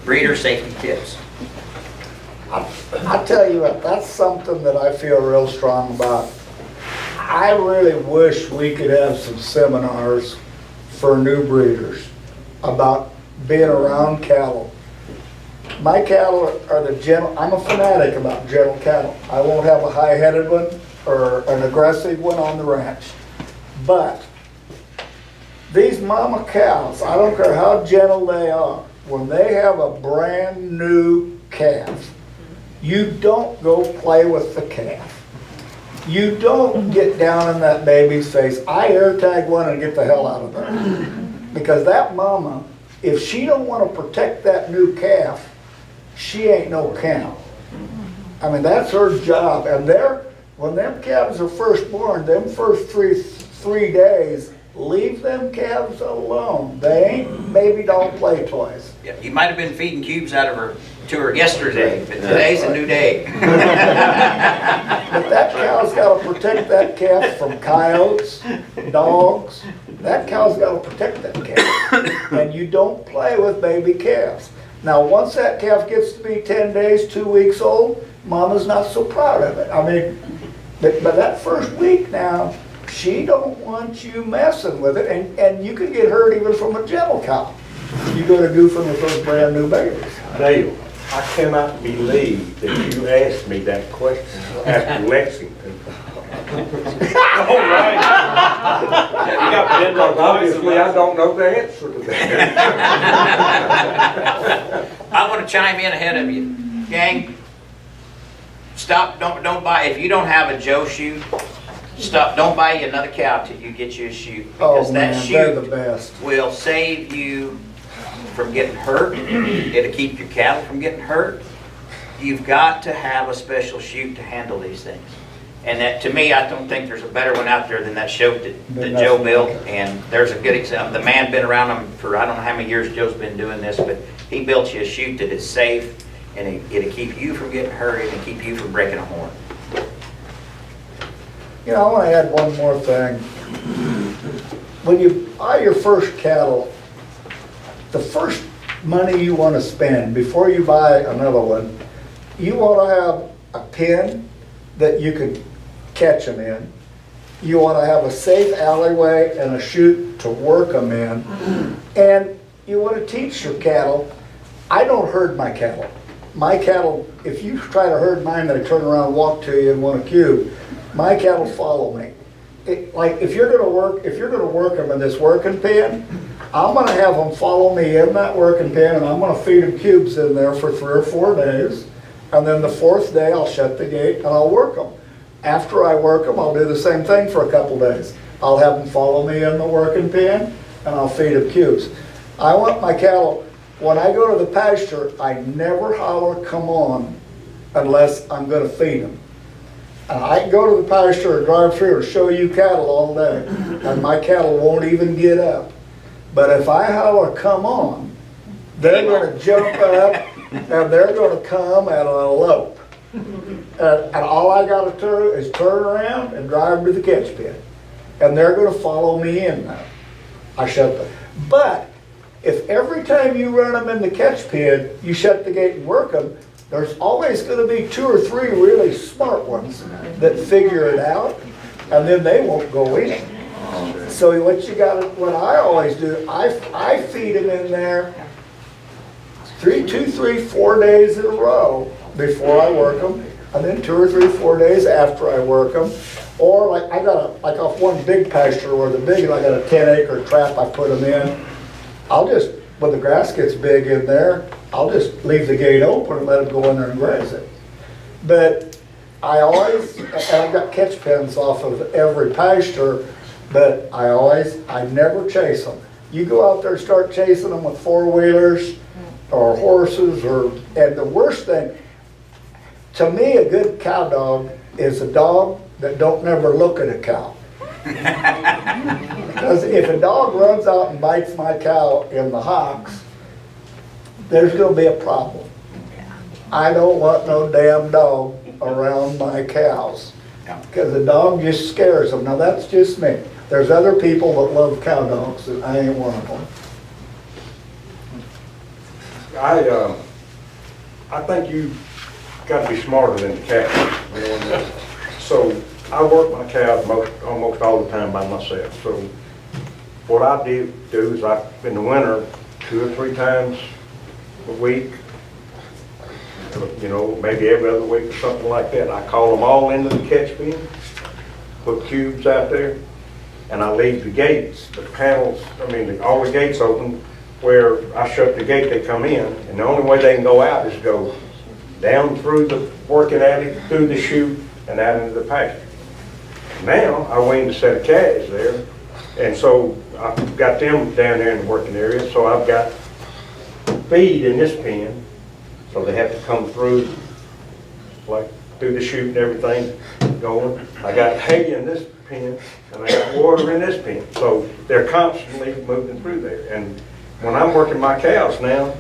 S4: Breeder safety tips.
S3: I tell you what, that's something that I feel real strong about. I really wish we could have some seminars for new breeders about being around cattle. My cattle are the gentle, I'm a fanatic about gentle cattle. I won't have a high-headed one or an aggressive one on the ranch. But these mama cows, I don't care how gentle they are, when they have a brand new calf, you don't go play with the calf. You don't get down in that baby's face. I air tag one and get the hell out of there. Because that mama, if she don't want to protect that new calf, she ain't no cow. I mean, that's her job. And when them calves are first born, them first three days, leave them calves alone. They ain't baby doll play toys.
S4: Yeah, you might have been feeding cubes out of her
S7: to her yesterday, but today's a new day.
S3: But that cow's gotta protect that calf from coyotes, dogs. That cow's gotta protect that calf. And you don't play with baby calves. Now, once that calf gets to be 10 days, 2 weeks old, mama's not so proud of it. I mean, but that first week now, she don't want you messing with it, and you can get hurt even from a gentle cow. You go to goofing with those brand new babies.
S2: Dale, I cannot believe that you asked me that question after Lexington.
S1: All right. You got pinned on
S2: Because obviously I don't know the answer to that.
S7: I want to chime in ahead of you. Gang, stop, don't buy, if you don't have a Joe chute, stop, don't buy you another cow till you get you a chute. Because
S3: Oh
S7: that
S3: man, they're the
S7: chute
S3: best.
S7: will save you from getting hurt. It'll keep your cattle from getting hurt. You've got to have a special chute to handle these things. And that, to me, I don't think there's a better one out there than that chute that Joe built. And there's a good example. The man been around them for, I don't know how many years Joe's been doing this, but he built you a chute that is safe, and it'll keep you from getting hurt and keep you from breaking a horn.
S3: You know, I want to add one more thing. When you buy your first cattle, the first money you want to spend before you buy another one, you want to have a pen that you can catch them in. You want to have a safe alleyway and a chute to work them in. And you want to teach your cattle. I don't herd my cattle. My cattle, if you try to herd mine, they turn around and walk to you and want a cube. My cattle follow me. Like if you're gonna work them in this working pen, I'm gonna have them follow me in that working pen, and I'm gonna feed them cubes in there for 3 or 4 days. And then the 4th day, I'll shut the gate and I'll work them. After I work them, I'll do the same thing for a couple days. I'll have them follow me in the working pen, and I'll feed them cubes. I want my cattle, when I go to the pasture, I never holler, come on, unless I'm gonna feed them. And I can go to the pasture and drive through and show you cattle all day, and my cattle won't even get up. But if I holler, come on, they're gonna jump up and they're gonna come at an elope. And all I gotta do is turn around and drive to the catch pen. And they're gonna follow me in now. I shut the, but if every time you run them in the catch pen, you shut the gate and work them, there's always going to be 2 or 3 really smart ones that figure it out, and then they won't go in. So what what I always do, I feed them in there 2, 3, 4 days in a row before I work them, and then 2 or 3, 4 days after I work them. Or like I got like off one big pasture where I got a 10-acre trap I put them in. I'll just, when the grass gets big in there, I'll just leave the gate open and let them go in there and graze it. But I always, and I've got catch pens off of every pasture, but I never chase them. You go out there and start chasing them with 4-wheelers or horses, and the worst thing, to me, a good cow dog is a dog that don't never look at a cow. Because if a dog runs out and bites my cow in the hocks, there's going to be a problem. I don't want no damn dog around my cows. Because the dog just scares them. Now that's just me. There's other people that love cow dogs, and I ain't one of them.
S2: I think you got to be smarter than the cow. So I work my cows almost all the time by myself. So what I do is in the winter, 2 or 3 times a week, maybe every other week or something like that, I call them all into the catch pen, put cubes out there, and I leave the gates, all the gates open, where I shut the gate, they come in, and the only way they can go out is go down through the working alley, through the chute, and out into the pasture. Now, I weaned a set of calves there, and so I've got them down there in the working area, so I've got feed in this pen, so they have to come through, like through the chute and everything going. I got hay in this pen, and I got water in this pen, so they're constantly moving through there. And when I'm working my cows now,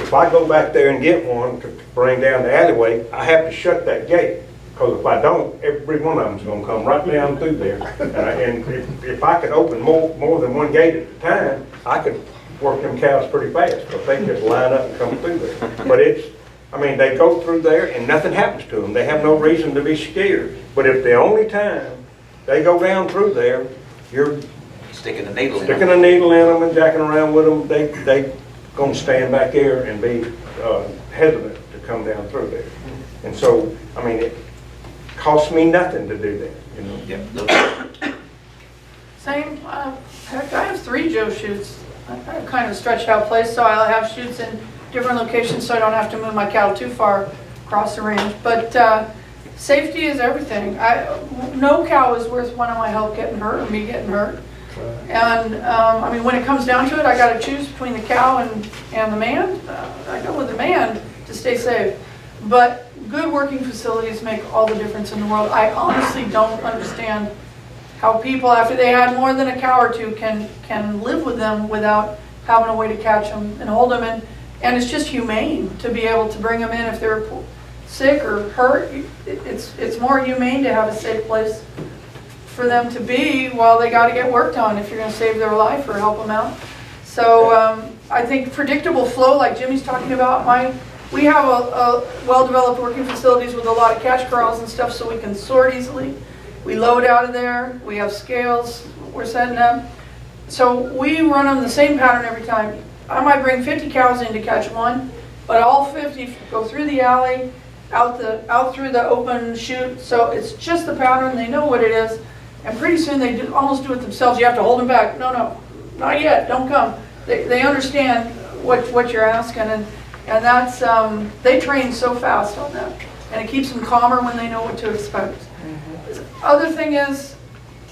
S2: if I go back there and get one to bring down the alleyway, I have to shut that gate. Because if I don't, every one of them's gonna come right down through there. And if I could open more than one gate at a time, I could work them cows pretty fast, because they just line up and come through there. But I mean, they go through there and nothing happens to them. They have no reason to be scared. But if the only time they go down through there, you're
S7: Sticking a needle in
S2: sticking
S7: them.
S2: a needle in them and jacking around with them, they gonna stand back there and be hesitant to come down through there. And so, I mean, it costs me nothing to do that, you know?
S7: Yep.
S6: Same, heck, I have 3 Joe chutes. I have kind of a stretched out place, so I'll have chutes in different locations so I don't have to move my cattle too far across the range. But safety is everything. No cow is worth one of my help getting hurt or me getting hurt. And I mean, when it comes down to it, I got to choose between the cow and the man. I go with the man to stay safe. But good working facilities make all the difference in the world. I honestly don't understand how people, after they had more than a cow or two, can live with them without having a way to catch them and hold them in. And it's just humane to be able to bring them in if they're sick or hurt. It's more humane to have a safe place for them to be while they got to get worked on if you're going to save their life or help them out. So I think predictable flow, like Jimmy's talking about, we have a well-developed working facilities with a lot of catch corrals and stuff so we can sort easily. We load out of there, we have scales we're setting up. So we run them the same pattern every time. I might bring 50 cows in to catch one, but all 50 go through the alley, out through the open chute. So it's just the pattern, they know what it is. And pretty soon they almost do it themselves. You have to hold them back. No, not yet, don't come. They understand what you're asking, and that's, they train so fast on that. And it keeps them calmer when they know what to expect. Other thing is,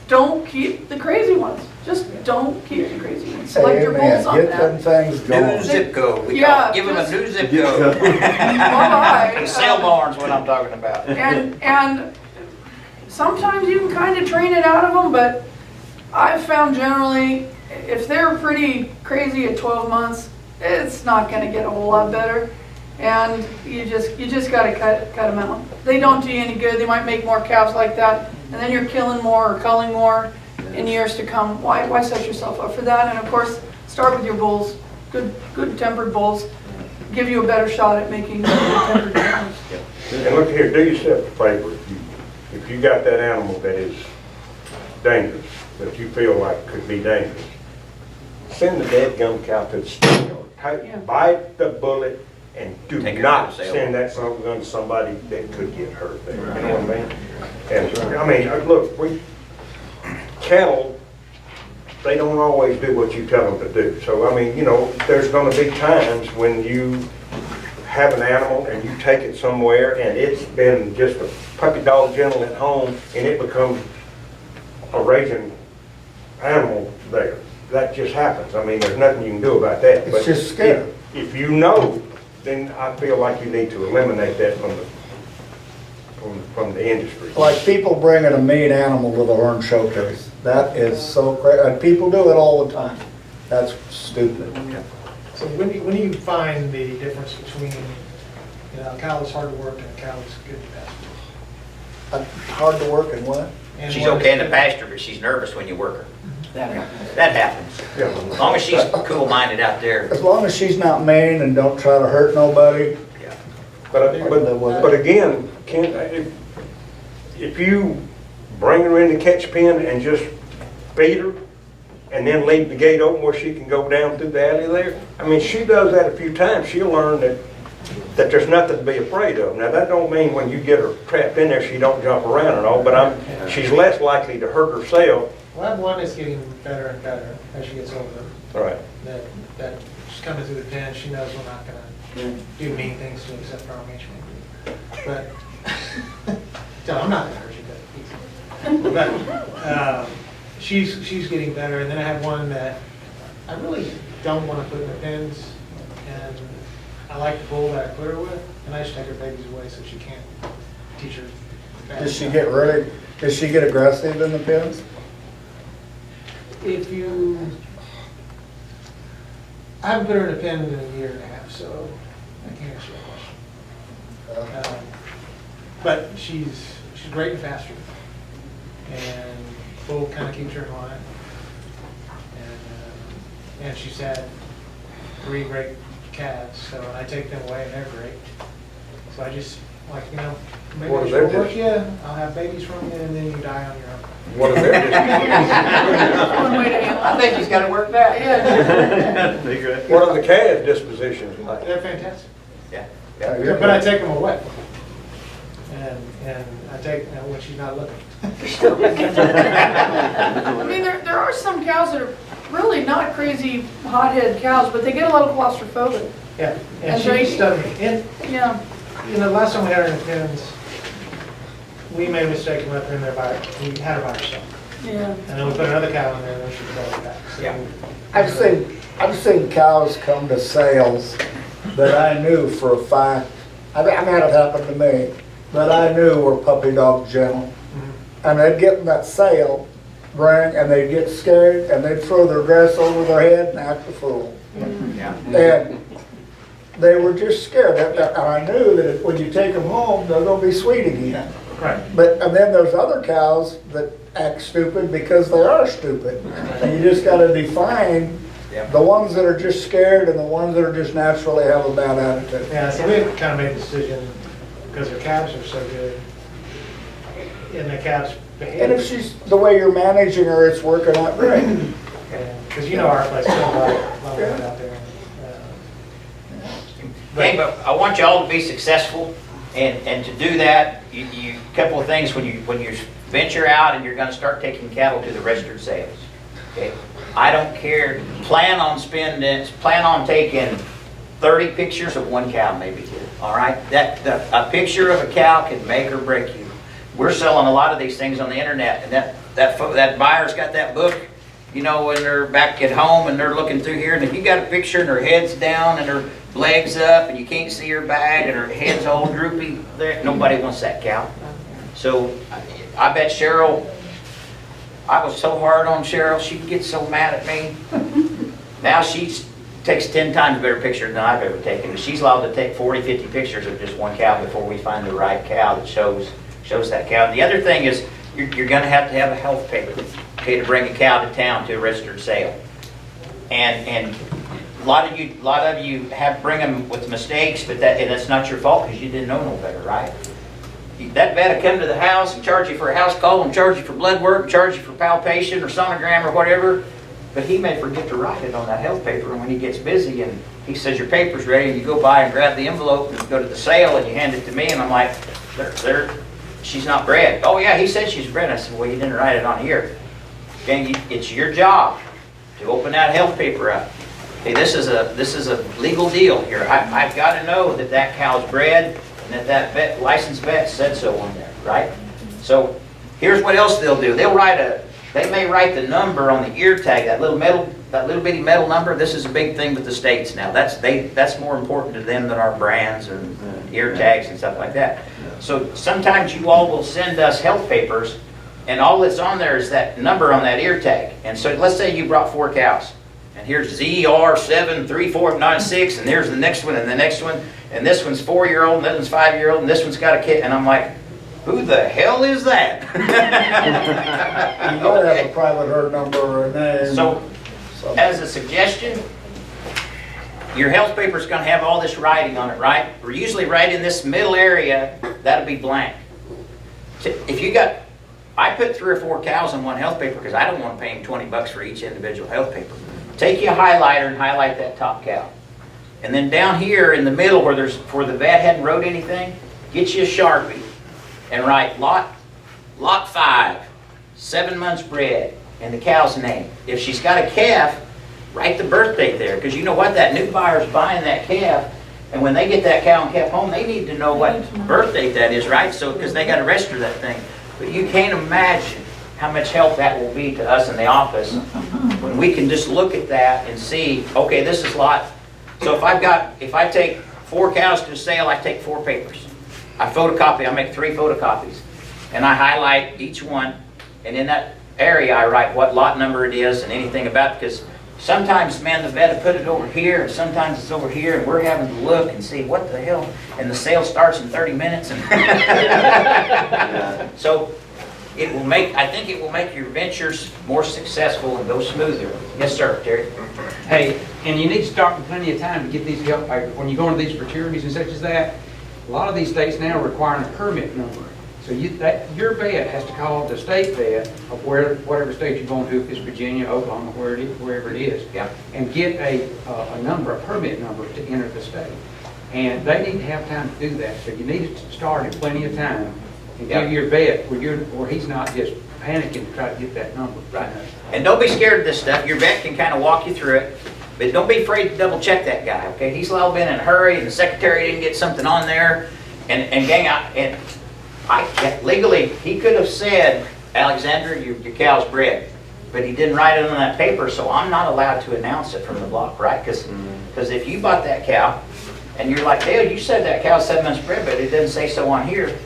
S6: don't keep the crazy ones. Just don't keep the crazy ones. Select your bulls on
S3: Get them
S6: that.
S3: things going.
S7: New zip code. Give them a new zip code.
S6: Bye-bye.
S7: Sale barn's what I'm talking about.
S6: And sometimes you can kind of train it out of them, but I've found generally, if they're pretty crazy at 12 months, it's not going to get a whole lot better. And you just got to cut them out. They don't do you any good. They might make more calves like that, and then you're killing more or culling more in years to come. Why set yourself up for that? And of course, start with your bulls. Good tempered bulls give you a better shot at making good tempered calves.
S2: And look here, do yourself a favor. If you got that animal that is dangerous, that you feel like could be dangerous, send the dead gum cow to the stable. Bite the bullet and do not send that gun to somebody that could get hurt there. You know what I mean? And I mean, look, cattle, they don't always do what you tell them to do. So I mean, you know, there's going to be times when you have an animal and you take it somewhere and it's been just a puppy dog gentle at home and it becomes a raging animal there. That just happens. I mean, there's nothing you can do about that.
S3: It's just scary.
S2: If you know, then I feel like you need to eliminate that from the industry.
S3: Like people bringing a meat animal to the Horn Showcase. That is so crazy. And people do it all the time. That's stupid.
S9: So when do you find the difference between, a cow that's hard to work and a cow that's good to pasture?
S3: Hard to work and what?
S9: And
S7: She's
S9: what
S7: okay in
S9: is-
S7: the pasture, but she's nervous when you work her.
S4: That
S7: That happens.
S2: Yeah.
S7: As long as she's cool-minded out there.
S3: As long as she's not mean and don't try to hurt nobody.
S7: Yeah.
S2: But again, Ken, if you bring her in the catch pen and just feed her and then leave the gate open where she can go down through the alley there, I mean, she does that a few times, she'll learn that there's nothing to be afraid of. Now, that don't mean when you get her trapped in there, she don't jump around and all, but she's less likely to hurt herself.
S9: Well, that one is getting better and better as she gets older.
S2: Right.
S9: That she's coming through the pen, she knows we're not gonna do mean things to her except for our range maybe. But, so I'm not gonna hurt you, but she's getting better. And then I have one that I really don't want to put in the pens, and I like the bull that I put her with, and I just take her babies away so she can't teach her.
S3: Does she get aggressive in the pens?
S9: I haven't put her in a pen in a year and a half, so I can't answer that question. But she's great in pasture, and bull kind of keeps her in line. And she's had 3 great calves, so I take them away and they're great. So I just, like, you know, maybe
S2: What
S9: I
S2: are
S9: should
S2: their
S9: work you, I'll have babies from you, and then you die on your own.
S2: What are their
S6: One way to handle
S4: I think he's got to work back.
S6: it. Yeah.
S2: what are the calf dispositions like?
S9: They're fantastic.
S7: Yeah.
S9: But I take them away. And I take, when she's not looking.
S6: I mean, there are some cows that are really not crazy hothead cows, but they get a little claustrophobic.
S9: Yeah, and
S6: And
S9: she
S6: they-
S9: just doesn't, and,
S6: Yeah.
S9: you know, last time we had her in the pens, we made a mistake and left her in there we had her by herself.
S6: Yeah.
S9: And then we put another cow in there, and then she brought it back. So-
S7: Yeah.
S3: I've seen cows come to sales that I knew for a fact, I've had it happen to me, that I knew were puppy dog gentle. And they'd get in that sale ring and they'd get scared and they'd throw their dress over their head and act a fool.
S7: Yeah.
S3: And they were just scared. And I knew that when you take them home, they're gonna be sweet again.
S9: Right.
S3: And then there's other cows that act stupid because they are stupid. And you just gotta define
S7: Yeah.
S3: the ones that are just scared and the ones that are just naturally have a bad attitude.
S9: Yeah, so we kind of made a decision, because her calves are so good, and the calves behave.
S3: And if she's, the way you're managing her, it's working out great.
S9: Because you know our place, there's a lot of land out there.
S7: Okay, but I want you all to be successful, and to do that, you couple of things when you venture out and you're going to start taking cattle to the registered sales. Okay, I don't care. Plan on taking 30 pictures of one cow, maybe. All right, a picture of a cow can make or break you. We're selling a lot of these things on the internet, and that buyer's got that book, you know, when they're back at home and they're looking through here, and if you got a picture and her head's down and her legs up and you can't see her back and her head's all droopy, nobody wants that cow. So I bet Cheryl, I was so hard on Cheryl, she'd get so mad at me. Now she takes 10 times better pictures than I've ever taken. She's allowed to take 40, 50 pictures of just one cow before we find the right cow that shows that cow. And the other thing is, you're going to have a health paper, okay, to bring a cow to town to a registered sale. And a lot of you have bring them with mistakes, but that's not your fault because you didn't know no better, right? That vet will come to the house and charge you for a house call and charge you for blood work, and charge you for palpation or sonogram or whatever. But he may forget to write it on that health paper, and when he gets busy and he says your paper's ready, and you go by and grab the envelope and go to the sale and you hand it to me, and I'm like, she's not bred. Oh yeah, he said she's bred. I said, well, you didn't write it on here. Okay, it's your job to open that health paper up. Okay, this is a legal deal here. I've got to know that cow's bred and that licensed vet said so on there, right? So here's what else they'll do. They may write the number on the ear tag, that little bitty metal number. This is a big thing with the states now. That's more important to them than our brands or ear tags and stuff like that. So sometimes you all will send us health papers, and all that's on there is that number on that ear tag. And so let's say you brought 4 cows, and here's ZR73496, and there's the next one, and the next one, and this one's 4-year-old, and this one's 5-year-old, and this one's got a kid, and I'm like, who the hell is that?
S3: You gotta have a private herd number or a name.
S7: So, as a suggestion, your health paper's gonna have all this writing on it, right? We're usually right in this middle area, that'll be blank. If you got, I put 3 or 4 cows on one health paper because I don't want to pay them $20 for each individual health paper. Take you a highlighter and highlight that top cow. And then down here in the middle where the vet hadn't wrote anything, get you a Sharpie and write lot 5, 7 months bred, and the cow's name. If she's got a calf, write the birth date there, because you know what, that new buyer's buying that calf, and when they get that cow and calf home, they need to know what birth date that is, right? So, because they got to register that thing. But you can't imagine how much help that will be to us in the office when we can just look at that and see, okay, this is lot. So if I take 4 cows to sale, I take 4 papers. I make 3 photocopies, and I highlight each one, and in that area I write what lot number it is and anything about it, because sometimes, man, the vet will put it over here, and sometimes it's over here, and we're having to look and see what the hell, and the sale starts in 30 minutes. And so it will make, I think it will make your ventures more successful and go smoother. Yes, sir, Terry?
S10: Hey, and you need to start with plenty of time to get these help papers. When you go into these fraternities and such as that, a lot of these states now are requiring a permit number. So your vet has to call the state vet of whatever state you're going to, if it's Virginia, Oklahoma, wherever it is,
S7: Yeah.
S10: and get a number, a permit number to enter the state. And they need to have time to do that. So you need to start in plenty of time and
S7: Yeah.
S10: give your vet where he's not just panicking to try to get that number.
S7: Right. And don't be scared of this stuff. Your vet can kind of walk you through it, but don't be afraid to double check that guy, okay? He's all been in a hurry, and the secretary didn't get something on there, and gang, legally, he could have said, Alexander, your cow's bred, but he didn't write it on that paper, so I'm not allowed to announce it from the block, right? Because if you bought that cow, and you're like, Dale, you said that cow's 7 months bred, but it doesn't say so on here.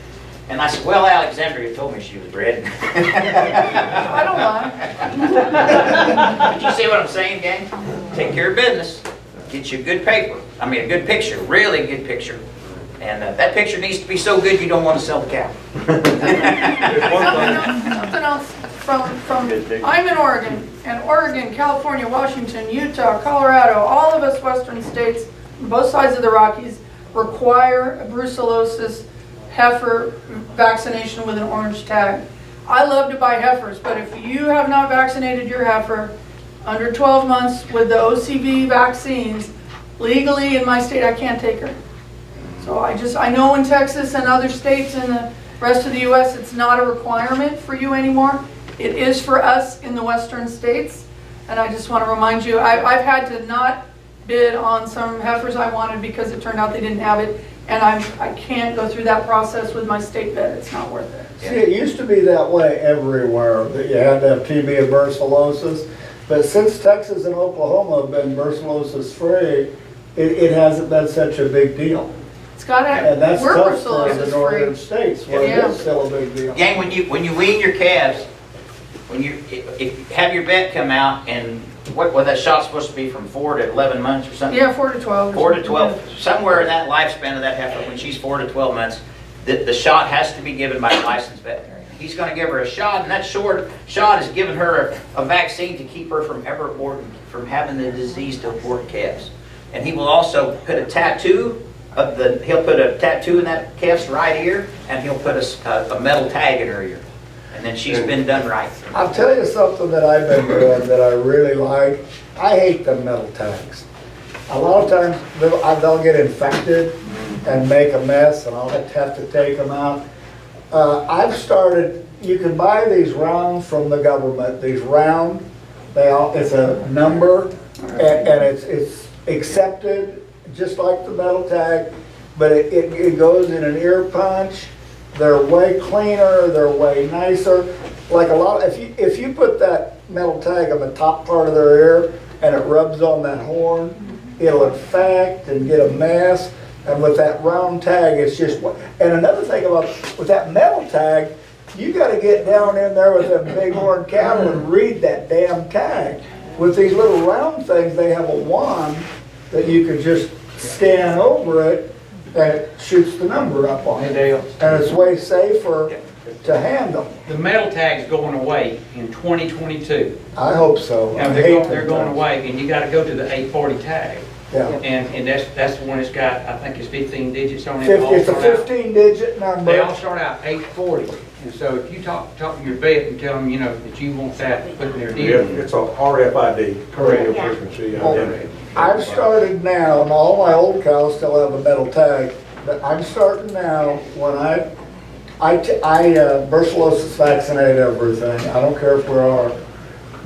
S7: And I said, well, Alexandria told me she was bred.
S6: I don't mind.
S7: But you see what I'm saying, gang? Take care of business. Get you a good paper. I mean, a good picture, really good picture. And that picture needs to be so good you don't want to sell the cow.
S6: Something else from, I'm in Oregon, and Oregon, California, Washington, Utah, Colorado, all of us western states, both sides of the Rockies, require a brucellosis heifer vaccination with an orange tag. I love to buy heifers, but if you have not vaccinated your heifer under 12 months with the OCV vaccines, legally in my state, I can't take her. So I know in Texas and other states in the rest of the U.S., it's not a requirement for you anymore. It is for us in the western states. And I just want to remind you, I've had to not bid on some heifers I wanted because it turned out they didn't have it. And I can't go through that process with my state vet. It's not worth it.
S3: See, it used to be that way everywhere, that you had to have TB and brucellosis. But since Texas and Oklahoma have been brucellosis free, it hasn't been such a big deal.
S6: It's got to
S3: And that's
S6: we're
S3: tough for the
S6: brucellosis
S3: northern
S6: free.
S3: states, where it
S6: Yeah.
S3: is still a big deal.
S7: Gang, when you wean your calves, if you have your vet come out, and what that shot's supposed to be from 4 to 11 months or something?
S6: Yeah, 4 to 12.
S7: 4 to 12, somewhere in that lifespan of that heifer, when she's 4 to 12 months, the shot has to be given by a licensed veterinarian. He's going to give her a shot, and that shot is giving her a vaccine to keep her from having the disease to abort calves. And he will also put a tattoo he'll put a tattoo in that calf's right ear, and he'll put a metal tag in her ear. And then she's been done right.
S3: I'll tell you something that I've been doing that I really like. I hate the metal tags. A lot of times they'll get infected and make a mess, and I'll have to take them out. I've started, you can buy these round from the government, these round, it's a number, and it's accepted, just like the metal tag, but it goes in an ear punch. They're way cleaner, they're way nicer. Like if you put that metal tag on the top part of their ear and it rubs on that horn, it'll infect and get a mess. And with that round tag, it's just, and another thing with that metal tag, you gotta get down in there with them big horn cattle and read that damn tag. With these little round things, they have a wand that you could just scan over it, and it shoots the number up on it.
S10: Hey, Dale.
S3: And it's way safer to handle.
S10: The metal tag's going away in 2022.
S3: I hope so.
S10: Now,
S3: I
S10: they're
S3: hate
S10: going,
S3: them
S10: they're going
S3: things.
S10: away, and you gotta go to the 840 tag.
S3: Yeah.
S10: And that's the one that's got, I think it's 15 digits on it. They all
S3: It's a
S10: start out-
S3: 15-digit number.
S10: They all start out 840. And so if you talk to your vet and tell them, that you want that put in their deal.
S2: It's a RFID, radio
S10: Correct.
S2: frequency
S3: Oh,
S2: identity.
S3: I've started now, and all my old cows still have a metal tag, but I'm starting now when I brucellosis vaccinate everything. I don't care if we are,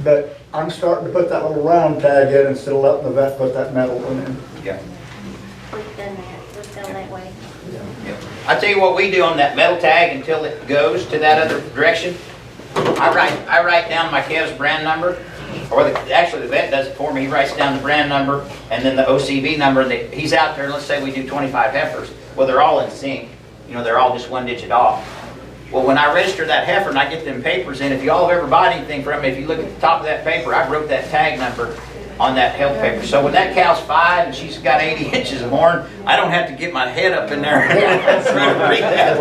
S3: but I'm starting to put that little round tag in instead of letting the vet put that metal one in.
S7: Yeah.
S11: We've done that, we've done that way.
S7: I tell you what we do on that metal tag until it goes to that other direction. I write down my calf's brand number, or actually the vet does it for me. He writes down the brand number and then the OCV number. And he's out there, let's say we do 25 heifers. Well, they're all in sync. They're all just 1 digit off. Well, when I register that heifer and I get them papers in, if you all have ever bought anything from me, if you look at the top of that paper, I wrote that tag number
S4: on that help paper. So when that cow's 5 and she's got 80 inches of horn, I don't have to get my head up in there and try to read that.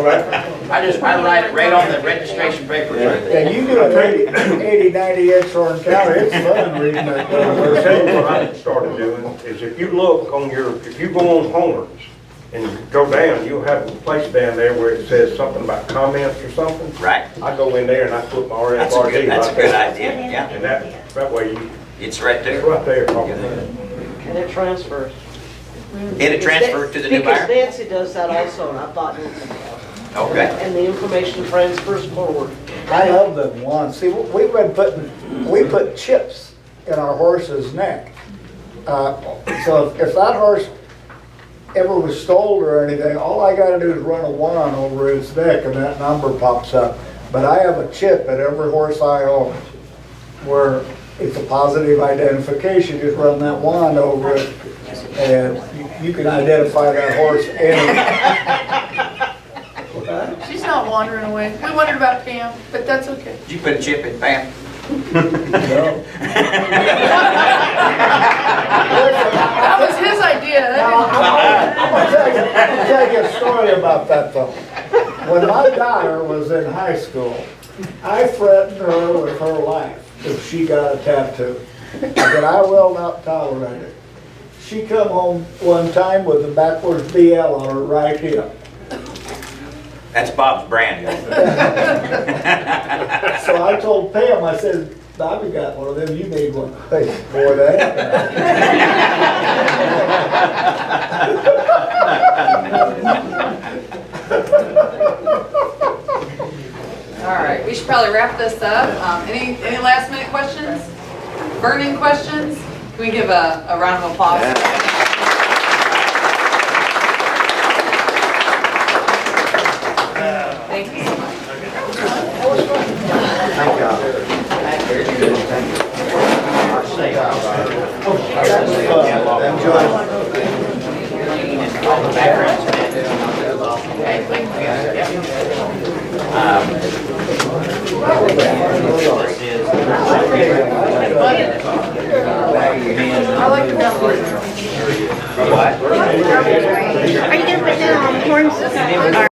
S4: I write it right on the registration paper.
S3: Yeah, you do an 80, 90 inch horn cow, it's fun reading that.
S2: I'll tell you what I started doing is if you look on if you go on horns and go down, you'll have a place down there where it says something about comments or something.
S4: Right.
S2: I go in there and I put my RFID.
S4: That's a good
S2: right there.
S4: idea, yeah.
S2: And that way
S4: It's right
S2: it's
S4: there.
S2: right there.
S12: And it transfers.
S4: It'll transfer to the new
S12: Because
S4: buyer?
S12: Nancy does that also, and I thought Nancy does.
S4: Okay.
S12: And the information transfers forward.
S3: I love them ones. See, we put chips in our horse's neck. So if that horse ever was stolen or anything, all I gotta do is run a 1 over his neck and that number pops up. But I have a chip at every horse I own where it's a positive identification. Just run that 1 over it and you can identify that horse
S6: She's not wandering away. We wondered about Pam, but that's okay.
S4: Did you put a chip in Pam?
S6: That was his idea.
S3: I'm gonna tell you a story about that though. When my daughter was in high school, I threatened her with her life if she got a tattoo. I said, I will not tolerate it. She come home one time with a backwards BL on her right hip.
S4: That's Bob's brand.
S3: So I told Pam, I said, Bobby got one of them, you need one. Hey, boy, that.
S5: All right, we should probably wrap this up. Any last minute questions? Burning questions? Can we give a round of applause? Thank you so much.
S6: I like the balance.
S11: Are you gonna put that on horns?